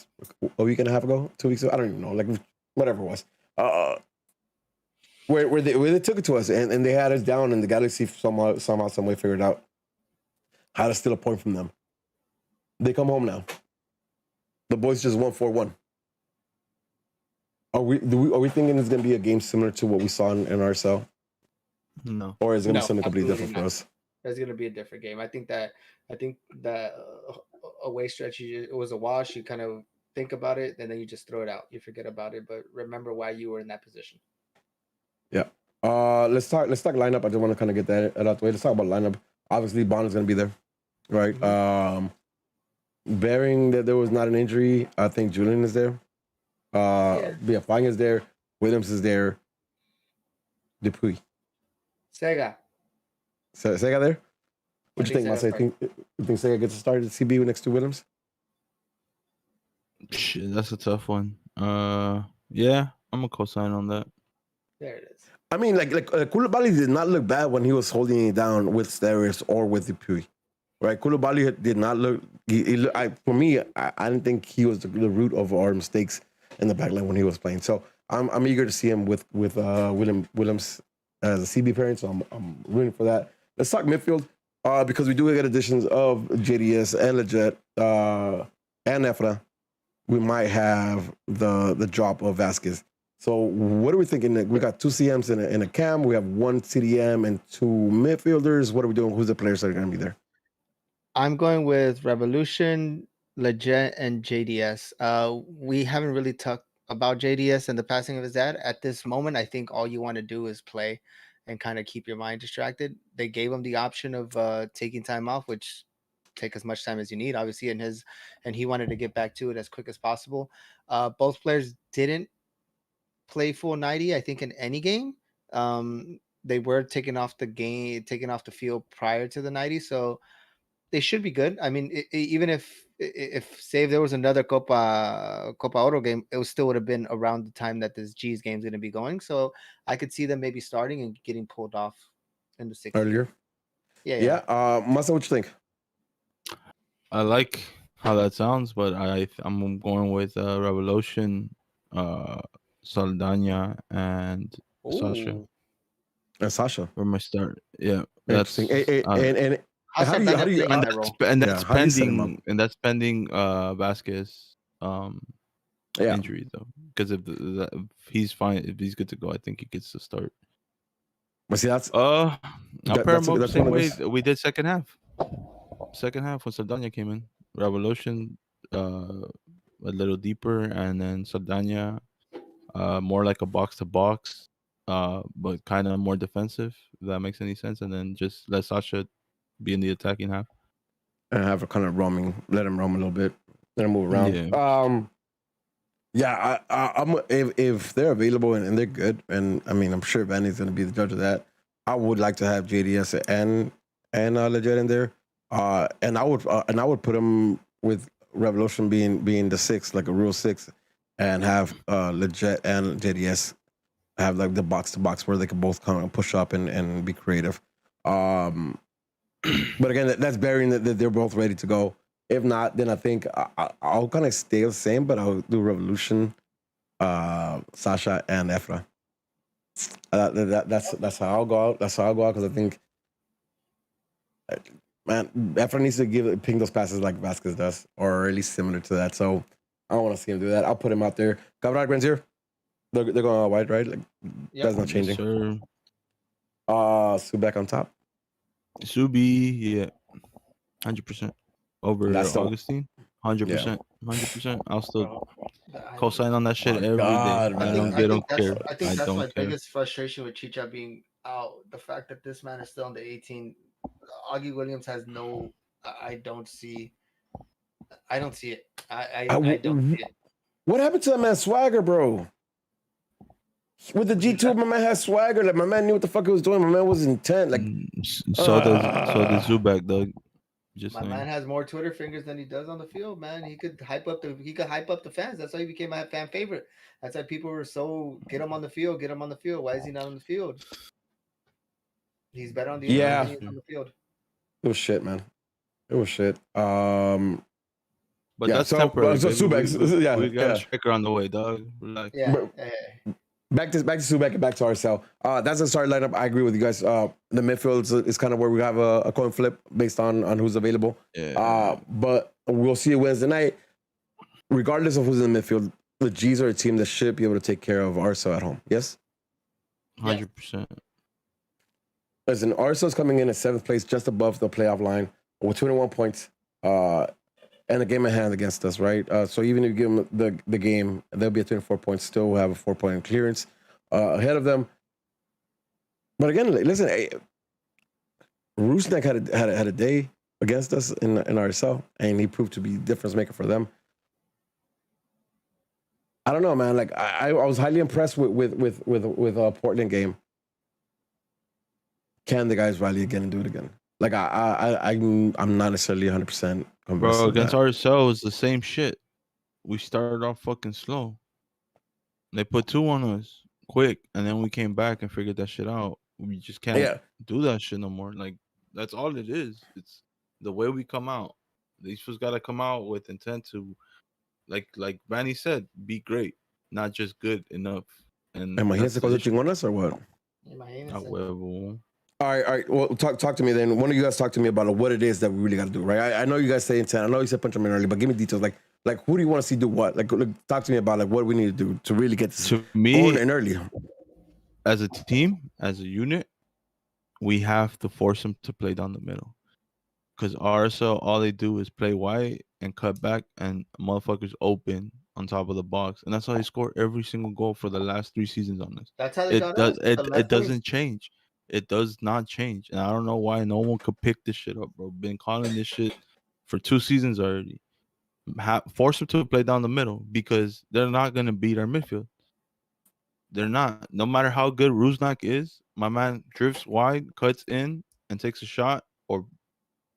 week and a half ago, 2 weeks ago. I don't even know, like whatever it was. Where they took it to us and they had us down, and the Galaxy somehow some way figured out how to steal a point from them. They come home now. The boys just won 4-1. Are we thinking it's gonna be a game similar to what we saw in RSL? No. Or is it gonna be something completely absolutely different for not. us? That's gonna be a different game. I think that away stretch, it was a wash. You kind of think about it, and then you just throw it out. You forget about it, but remember why you were in that position. Yeah. Let's talk lineup. I just want to kind of get that out of the way. Let's talk about lineup. Obviously, Bond is gonna be there, right? Mm-hmm. Bearing that there was not an injury, I think Julian is there. Fang is there. Williams is there. Dupuy. Sega. Sega there? What do you think, Sega's Masa? You think Sega gets started at CB next to Williams? Shit, that's a tough one. Yeah, I'm a co-sign on that. There it is. I mean, like Koulibaly did not look bad when he was holding it down with Steris or with Dupuy, right? Koulibaly did not look. For me, I didn't think he was the root of our mistakes in the back line when he was playing. So I'm eager to see him with Williams as a CB parent. So I'm rooting for that. Let's talk midfield because we do get additions of JDS and Leggett and Efra. We might have the drop of Vasquez. So what are we thinking? We got 2 CMs in a cam. We have 1 CDM and 2 midfielders. What are we doing? Who's the players that are going to be there? I'm going with Revolution, Leggett, and JDS. We haven't really talked about JDS and the passing of his dad. At this moment, I think all you want to do is play and kind of keep your mind distracted. They gave him the option of taking time off, which take as much time as you need, obviously, and he wanted to get back to it as quick as possible. Both players didn't play full 90, I think, in any game. They were taken off the field prior to the 90, so they should be good. I mean, even if say if there was another Copa Oro game, it still would have been around the time that this G's game is going to be going. So I could see them maybe starting and getting pulled off in the 60th. Earlier. Yeah. Masa, what you think? I like how that sounds, but I'm going with Revolution, Saldana, and Sasha. Ooh. And Sasha. For my start. Yeah. That's interesting. And how do you and that's pending Vasquez yeah. injury though, because if he's fine, if he's good to go, I think he gets to start. But see, that's I'll pair him up the same way we did second half. Second half when Saldana came in, Revolution a little deeper, and then Saldana more like a box to box, but kind of more defensive. If that makes any sense, and then just let Sasha be in the attacking half. And have a kind of roaming, let him roam a little bit, let him move around. Yeah. Yeah, I'm if they're available and they're good, and I mean I'm sure Vanny's going to be the judge of that. I would like to have JDS and Legit in there, and I would put him with Revolution being the six, like a real six, and have Legit and JDS have like the box to box where they can both kind of push up and be creative. But again, that's burying that they're both ready to go. If not, then I think I'll kind of stay the same, but I'll do Revolution, Sasha, and Efra. That's how I'll go out. That's how I'll go out because I think, man, Efra needs to ping those passes like Vasquez does, or at least similar to that. So I don't want to see him do that. I'll put him out there. Cabral Granzier, they're going out wide, right? Like that's not changing. Yes, Sue back on top. Subi, yeah, 100% over That's the- Augustine. 100%, 100%. I'll still Bro, co-sign on that shit my every day. God, I man. don't care. I think I that's don't my care. biggest frustration with Chicha being out. The fact that this man is still on the 18. Augie Williams has no. I don't see. I don't see it. I don't see it. What happened to that man's swagger, bro? With the G2, my man has swagger. Like my man knew what the fuck he was doing. My man was intent. Like So does Zubak, Doug. Just My saying. man has more Twitter fingers than he does on the field, man. He could hype up the fans. That's why he became a fan favorite. That's why people were so get him on the field, get him on the field. Why is he not on the field? He's better on the internet Yeah. than he is on the field. it was shit, man. It was shit. But yeah, that's so- temporary. so baby. Subak, yeah, we got yeah. a striker on the way, dog. Relax. Yeah, But- yeah. Back to Subak and back to RSL. That's the start lineup. I agree with you guys. The midfield is kind of where we have a coin flip based on who's available. Yeah. But we'll see you Wednesday night. Regardless of who's in the midfield, the G's are a team that should be able to take care of RSL at home. Yes? 100%. Listen, RSL's coming in at 7th place, just above the playoff line, with 21 points, and a game at hand against us, right? So even if you give them the game, they'll be at 24 points, still have a 4-point clearance ahead of them. But again, listen, Rusnak had a day against us in RSL, and he proved to be a difference maker for them. I don't know, man. Like I was highly impressed with Portland game. Can the guys rally again and do it again? Like I'm not necessarily 100% convinced. Bro, of against that. ourselves, the same shit. We started off fucking slow. They put 2 on us quick, and then we came back and figured that shit out. We just can't Yeah. do that shit no more. Like that's all it is. It's the way we come out. These fools gotta come out with intent to, like Vanny said, be great, not just good enough. And that's Imagínense the cuando issue. chingonas or what? A huevo. All right. Well, talk to me then. One of you guys talk to me about what it is that we really got to do, right? I know you guys say intent. I know you said punch them in early, but give me details. Like who do you want to see do what? Like talk to me about like what we need to do to really get this To me, going in early. as a team, as a unit, we have to force them to play down the middle. Because RSL, all they do is play wide and cut back, and motherfuckers open on top of the box, and that's how they score every single goal for the last 3 seasons on us. That's how they It got does. us. The left It doesn't change. It does not change, and I don't know why no one could pick this shit up, bro. Been calling this shit for 2 seasons already. Force them to play down the middle because they're not gonna beat our midfield. They're not. No matter how good Rusnak is, my man drifts wide, cuts in, and takes a shot, or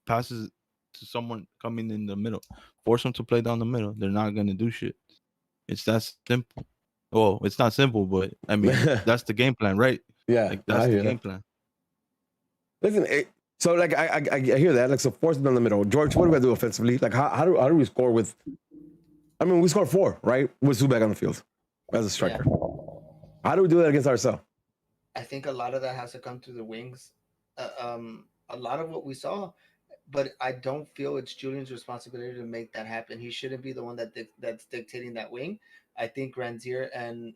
passes to someone coming in the middle. Force them to play down the middle. They're not gonna do shit. It's that simple. Well, it's not simple, but I mean that's the game plan, right? Yeah, Like that's I the hear game that. plan. Listen, so like I hear that. Like so, force them in the middle. George, what do we do offensively? Like how do we score with? I mean, we scored 4, right? With Zubak on the field as a striker. How do we do that against ourselves? I think a lot of that has to come through the wings. A lot of what we saw, but I don't feel it's Julian's responsibility to make that happen. He shouldn't be the one that's dictating that wing. I think Ranzier and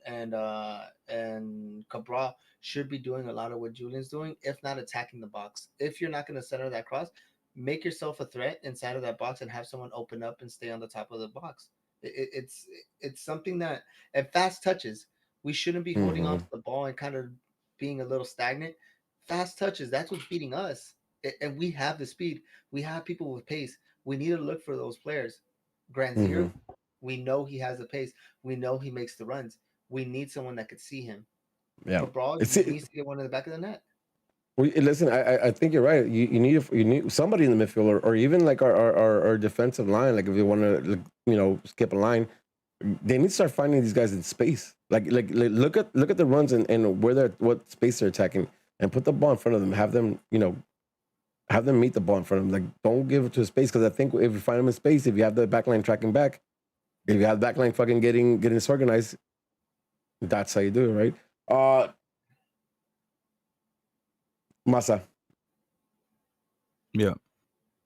Cabral should be doing a lot of what Julian's doing, if not attacking the box. If you're not going to center that cross, make yourself a threat inside of that box and have someone open up and stay on the top of the box. It's something that at fast touches we shouldn't be holding on to the ball and kind of being a little stagnant. Fast touches, that's what's beating us. And we have the speed. We have people with pace. We need to look for those players. Granzier, we know he has the pace. We know he makes the runs. We need someone that could see him. Yeah. Cabral needs to get one in the back of the net. Well, listen, I think you're right. You need somebody in the midfield, or even like our defensive line. Like if you want to skip a line, they need to start finding these guys in space. Like look at the runs and where what space they're attacking, and put the ball in front of them. Have them meet the ball in front of them. Like don't give it to space, because I think if you find them in space, if you have the backline tracking back, if you have the backline fucking getting disorganized, that's how you do it, right? Masa. Yeah.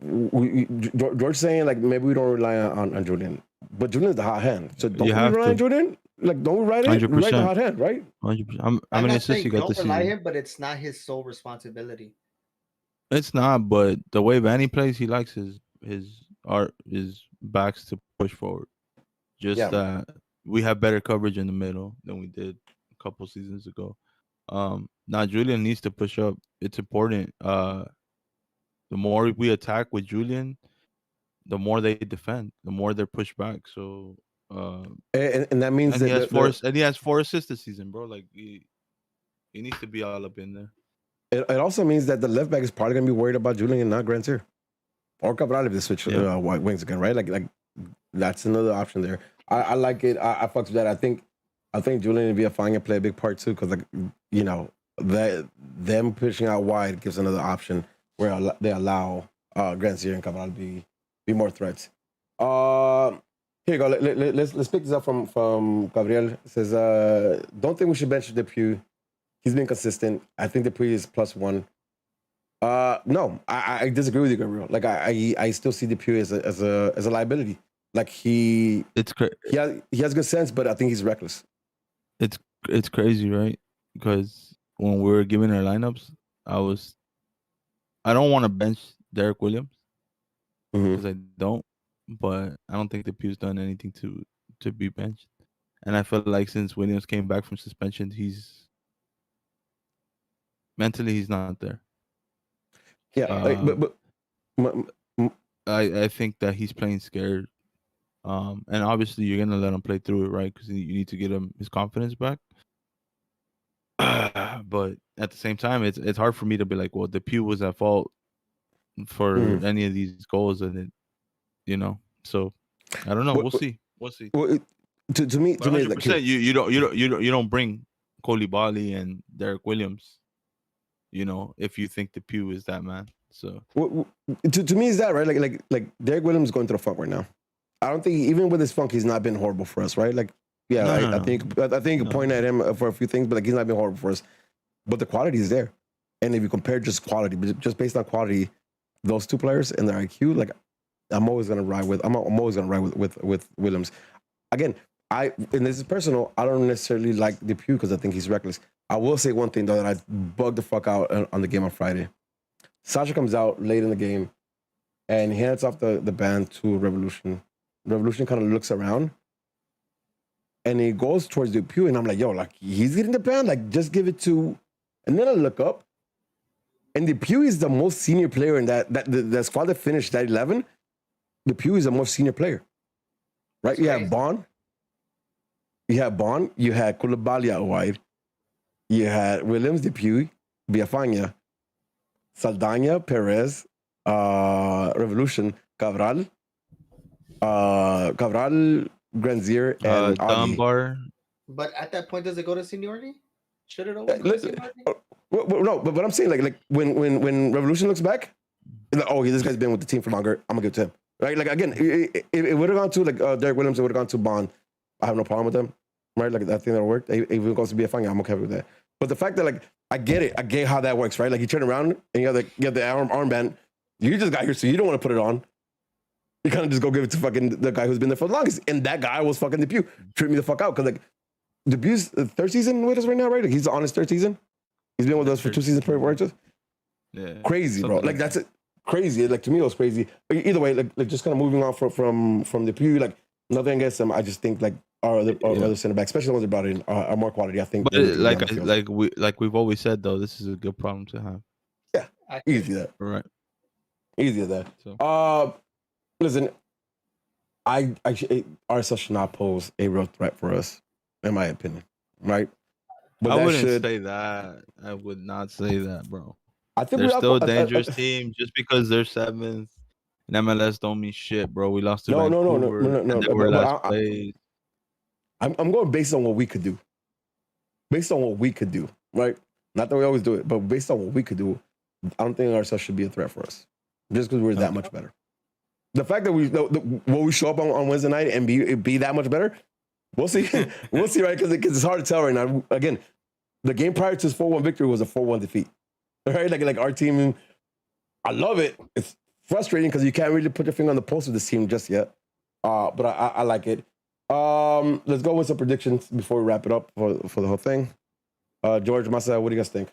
George saying like maybe we don't rely on Julian, but Julian's the hot hand. So don't we rely on Julian? Like don't we ride it? Ride the hot hand, right? 100%. I'm not saying you don't rely him, but it's not his sole responsibility. It's not, but the way Vanny plays, he likes his backs to push forward. Just that we have better coverage in the middle than we did a couple seasons ago. Now Julian needs to push up. It's important. The more we attack with Julian, the more they defend, the more they're pushed back. So and that means he has 4 assists this season, bro. Like he needs to be all up in there. It also means that the left back is probably gonna be worried about Julian and not Granzier or Cabral if they switch wings again, right? Like that's another option there. I like it. I fucks with that. I think Julian and Villafana play a big part too, because that them pushing out wide gives another option where they allow Granzier and Cabral be more threats. Here you go. Let's pick this up from Gabriel. It says, don't think we should bench Depew. He's been consistent. I think Depew is +1. No, I disagree with you, Gabriel. Like I still see Depew as a liability. Like he has good sense, but I think he's reckless. It's crazy, right? Because when we were giving our lineups, I don't want to bench Derek Williams because I don't, but I don't think Depew's done anything to be benched. And I feel like since Williams came back from suspension, he's mentally not there. Yeah, I think that he's playing scared. And obviously you're gonna let him play through it, right? Because you need to get him his confidence back. But at the same time, it's hard for me to be like, well, Depew was at fault for any of these goals, and So I don't know. We'll see. Well, to me, 100%, like, you don't bring Koulibaly and Derek Williams. If you think Depew is that man. So to me, is that right? Like Derek Williams is going through the funk right now. I don't think even with his funk, he's not been horrible for us, right? Like, I think you can point at him for a few things, but like he's not been horrible for us. But the quality is there, and if you compare just quality, just based on quality, those two players and their IQ, like I'm always gonna ride with Williams. Again, and this is personal. I don't necessarily like Depew because I think he's reckless. I will say one thing though that I bugged the fuck out on the game on Friday. Sasha comes out late in the game, and he hands off the band to Revolution. Revolution kind of looks around, and he goes towards Depew, and I'm like, yo, like he's getting the band, like just give it to. And then I look up, and Depew is the most senior player in that squad that finished that 11. Depew is the most senior player, right? You have Bond, you had Koulibaly out wide, you had Williams, Depew, Villafana, Saldana, Perez, Revolution, Cabral, Granzier, and Dunbar. But at that point, does it go to seniority? Should it always go to seniority? No, but what I'm saying, like when Revolution looks back, it's like, oh, this guy's been with the team for longer. I'm gonna give it to him, right? Like again, it would have gone to like Derek Williams. It would have gone to Bond. I have no problem with them, right? Like I think that'll work. If it goes to be a fine, I'm okay with that. But the fact that like I get it, I get how that works, right? Like you turn around and you have the armband. You just got here, so you don't want to put it on. You kind of just go give it to fucking the guy who's been there for the longest. And that guy was fucking Depew. Treat me the fuck out. Because, like, Depew's third season with us right now, right? Like, he's on his third season. He's been with us for 2 seasons per. Yeah. Crazy, bro. Like, that's it. crazy. Like to me, it was crazy. Either way, like just kind of moving on from the preview. Like nothing against them. I just think like our other center back, especially the ones that brought in, are more quality. I think. But They need to be on the field. like we've always said though, this is a good problem to have. Yeah, easy that. Right. Easy that. So. Listen, RSL should not pose a real threat for us, in my opinion. Right. But I wouldn't say that. I would not say that, bro. I think they're still a dangerous team. Just because they're seventh in MLS don't mean shit, bro. We lost to Vancouver. And they were last place. I'm going based on what we could do. Based on what we could do, right? Not that we always do it, but based on what we could do, I don't think ourselves should be a threat for us. Just because we're that much better. The fact that we show up on Wednesday night and be that much better, we'll see. We'll see, right? Because it's hard to tell right now. Again, the game prior to his 4-1 victory was a 4-1 defeat. Right? Like our team, I love it. It's frustrating because you can't really put your finger on the pulse of this team just yet. But I like it. Let's go with some predictions before we wrap it up for the whole thing. George, Masa, what do you guys think?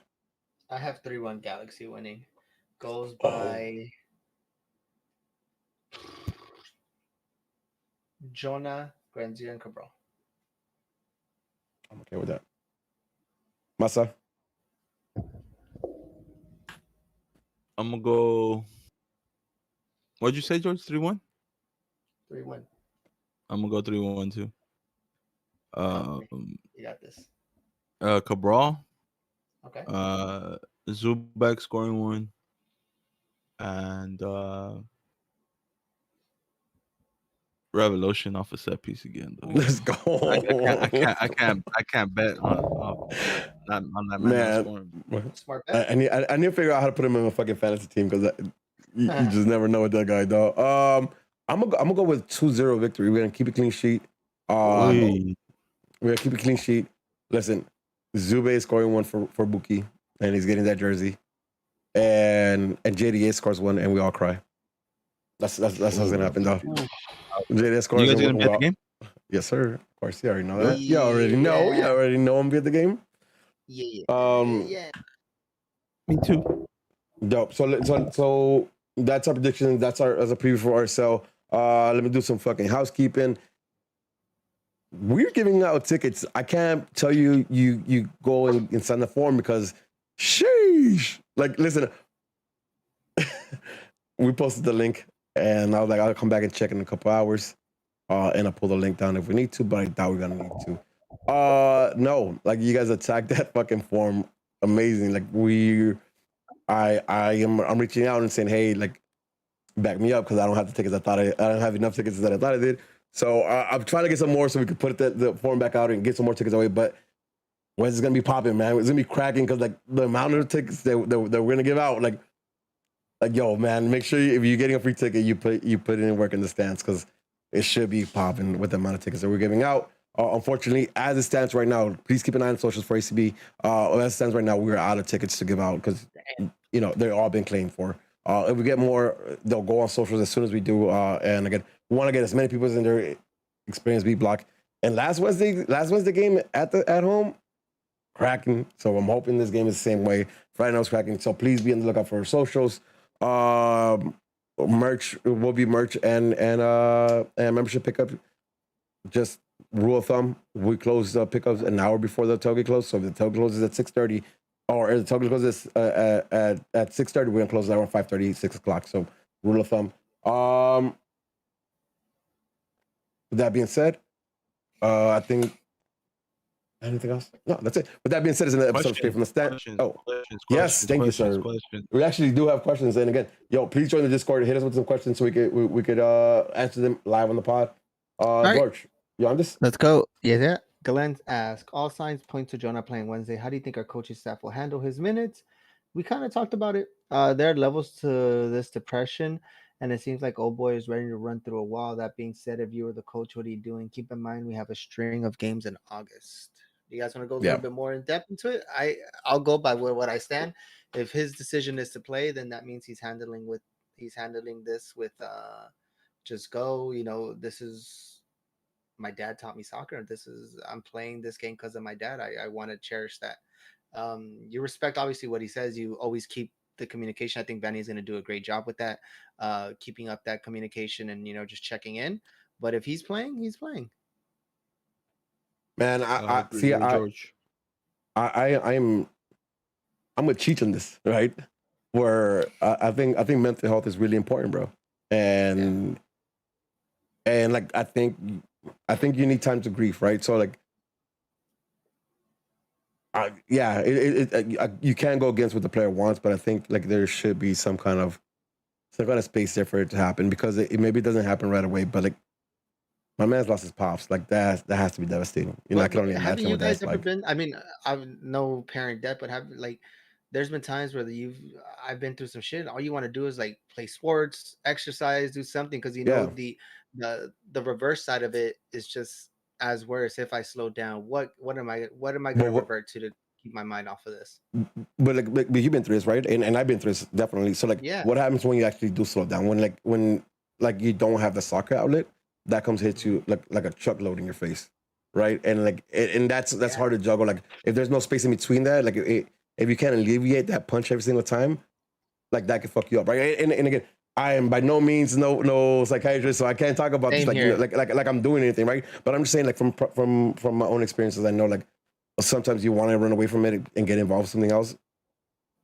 I have 3-1 Galaxy winning. Goals by Jonah, Granzier, and Cabral. I'm okay with that. Masa? I'm gonna go. What'd you say, George? 3-1? 3-1. I'm gonna go 3-1 too. You got this. Cabral. Okay. Zubek scoring one. And Revolution off a set piece again. Though. Let's go. I can't bet on that man scoring. Smart bet. I need to figure out how to put him in a fucking fantasy team because you just never know with that guy, dog. I'm gonna go with 2-0 victory. We're gonna keep a clean sheet. We're gonna keep a clean sheet. Listen, Zube is scoring one for Buki, and he's getting that jersey. And JDA scores one, and we all cry. That's what's gonna happen, though. JDA scores. You guys gonna be at the game? Yes, sir. Of course, you already know that. You already know. You already know I'm be at the game. Yeah. Me too. Dope. So that's our prediction. That's as a preview for RSL. Let me do some fucking housekeeping. We're giving out tickets. I can't tell you go and sign the form because sheesh. Like, listen, we posted the link and I was like, I'll come back and check in a couple hours. And I'll pull the link down if we need to, but I doubt we're gonna need to. No, like you guys attacked that fucking form. Amazing. Like I'm reaching out and saying, hey, like, back me up because I don't have the tickets I don't have enough tickets that I thought I did. So I'm trying to get some more so we could put the form back out and get some more tickets away. But when's it's gonna be popping, man? It's gonna be cracking because like the amount of tickets that we're gonna give out, like yo, man, make sure if you're getting a free ticket, you put in work in the stands because it should be popping with the amount of tickets that we're giving out. Unfortunately, as it stands right now, please keep an eye on socials for ACB. As it stands right now, we're out of tickets to give out because they're all been claimed for. If we get more, they'll go on socials as soon as we do. And again, we want to get as many people as in their experience B block. And last Wednesday game at home, cracking. So I'm hoping this game is the same way. Friday night was cracking. So please be on the lookout for our socials. Merch will be merch and membership pickup. Just rule of thumb: we close pickups an hour before the tailgate close. So if the tailgate closes at 6:30, or the tailgate closes at 6:30, we're gonna close around 5:30, 6 o'clock. So rule of thumb. With that being said, I think anything else? No, that's it. With that being said, it's an episode straight from the stand. Yes, thank you, sir. We actually do have questions, and again, please join the Discord. Hit us with some questions so we could answer them live on the pod. George, you on this? Let's go. Yeah. Glenn asked, all signs point to Jonah playing Wednesday. How do you think our coaching staff will handle his minutes? We kind of talked about it. There are levels to this depression, and it seems like old boy is ready to run through a wall. That being said, if you were the coach, what are you doing? Keep in mind we have a string of games in August. Do you guys want to go a little bit more in depth into it? I'll go by what I stand. If his decision is to play, then that means he's handling this with just go. This is my dad taught me soccer. I'm playing this game because of my dad. I want to cherish that. You respect obviously what he says. You always keep the communication. I think Vanny's going to do a great job with that, keeping up that communication and just checking in. But if he's playing, he's playing. Man, I agree see. with George. I'm with Chicha on this, right? Where I think mental health is really important, bro. And like I think you need time to grieve, right? So like, you can't go against what the player wants, but I think like there should be some kind of space there for it to happen, because it maybe doesn't happen right away, but like my man's lost his pops, like that has to be devastating. I can only Haven't imagine you what guys that's ever like. been? I mean, I've no parent debt, but there's been times where I've been through some shit. All you want to do is like play sports, exercise, do something, because Yeah. the reverse side of it is just as worse. If I slow down, what am I going to But revert to keep my mind off of this? but you've been through this, right? And I've been through this, definitely. So like, Yeah. what happens when you actually do slow down? When you don't have the soccer outlet that comes hit you like a truck load in your face, right? And like and that's hard to juggle. Like if there's no space in between that, like if you can't alleviate that punch every single time, like that can fuck you up, right? And again, I am by no means no psychiatrist, so I can't talk about Same this here. like I'm doing anything, right? But I'm just saying, like from my own experiences, I know like sometimes you want to run away from it and get involved with something else,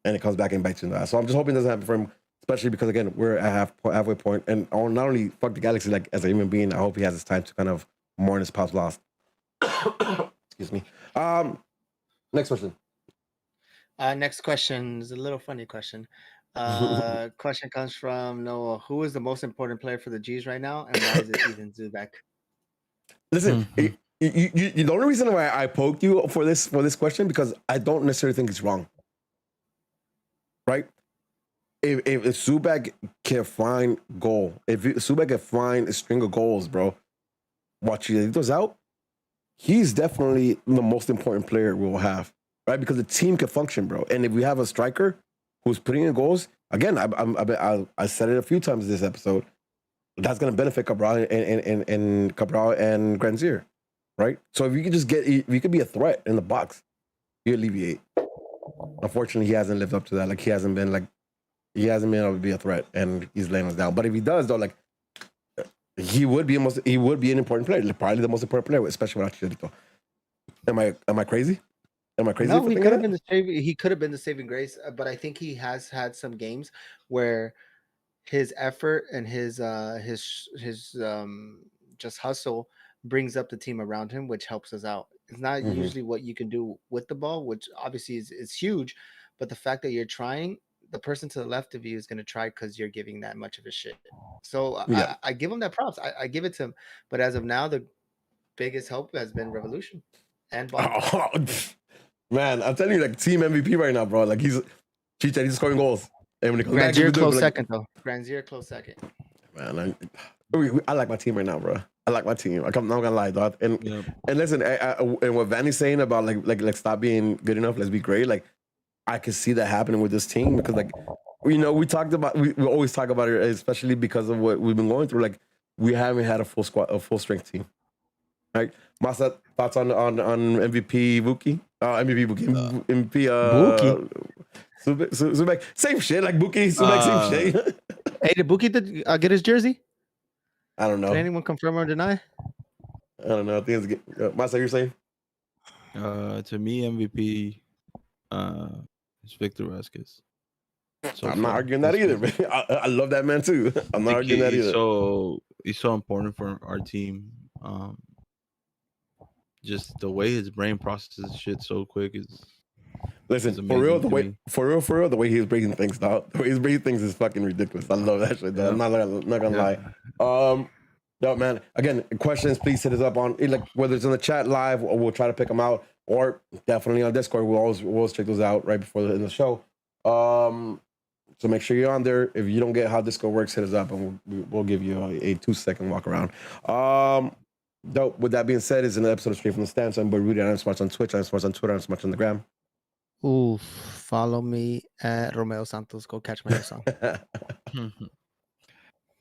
and it comes back and bites you in the ass. So I'm just hoping it doesn't happen for him, especially because again we're at halfway point, and I'll not only fuck the Galaxy like as a human being, I hope he has his time to kind of mourn his pop's loss. Excuse me. Next question. Next question is a little funny question. Question comes from Noah. Who is the most important player for the G's right now, and why is it Ethan Zubak? Listen, the only reason why I poked you for this question, because I don't necessarily think it's wrong. Right? If Zubak can find goal, if Zubak can find a string of goals, bro, watch those out, he's definitely the most important player we'll have, right? Because the team can function, bro. And if we have a striker who's putting in goals, again, I said it a few times this episode, that's going to benefit Cabral and Granzier, right? So if you could if you could be a threat in the box, you alleviate. Unfortunately, he hasn't lived up to that. Like he hasn't been able to be a threat, and he's laying us down. But if he does, though, like he would be an important player, probably the most important player, especially without Chicharito. Am I crazy? Am I crazy? No, he could have been the saving grace, but I think he has had some games where his effort and his just hustle brings up the team around him, which helps us out. It's not usually what you can do with the ball, which obviously is huge, but the fact that you're trying, the person to the left of you is going to try because you're giving that much of a shit. So Yeah. I give him that props. I give it to him. But as of now, the biggest hope has been Revolution and Bond. Oh, man, I'm telling you, like team MVP right now, bro. Like he's scoring goals. And when it comes back, Granzier close second though. Granzier close second. Man, I like my team right now, bro. I like my team. I'm not gonna lie, dog. And listen, and what Vanny's saying about like stop being good enough, let's be great. Like I can see that happening with this team, because like we always talk about it, especially because of what we've been going through. Like we haven't had a full squad, a full strength team. Right, Masa, thoughts on MVP Buki? MVP Buki, MVP Zubek, same shit. Like Buki, Zubek, same shit. Hey, did Buki get his jersey? I don't know. Can anyone confirm or deny? I don't know. I think it's Masa, you're saying? To me, MVP is Victor Vasquez. So I'm not arguing that either, man. I love that man too. I'm not arguing that either. He's so important for our team. Just the way his brain processes shit so quick is. Listen, for real, the way he's breaking things, dog. The way he's breaking things is fucking ridiculous. I love that shit, dog. I'm not gonna lie. No, man. Again, questions, please hit us up on like whether it's in the chat live, or we'll try to pick them out, or definitely on Discord. We'll always check those out right before the show. So make sure you're on there. If you don't get how Discord works, hit us up, and we'll give you a 2-second walk around. Dope. With that being said, it's an episode of Straight from the Stands. I'm Rudy, and I'm Smarts on Twitch, I'm Smarts on Twitter, I'm Smarts on the gram. Ooh, follow me at Romeo Santos. Go catch my new song.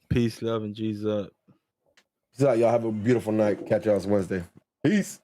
Peace, love, and G's up. So y'all have a beautiful night. Catch y'all on Wednesday. Peace.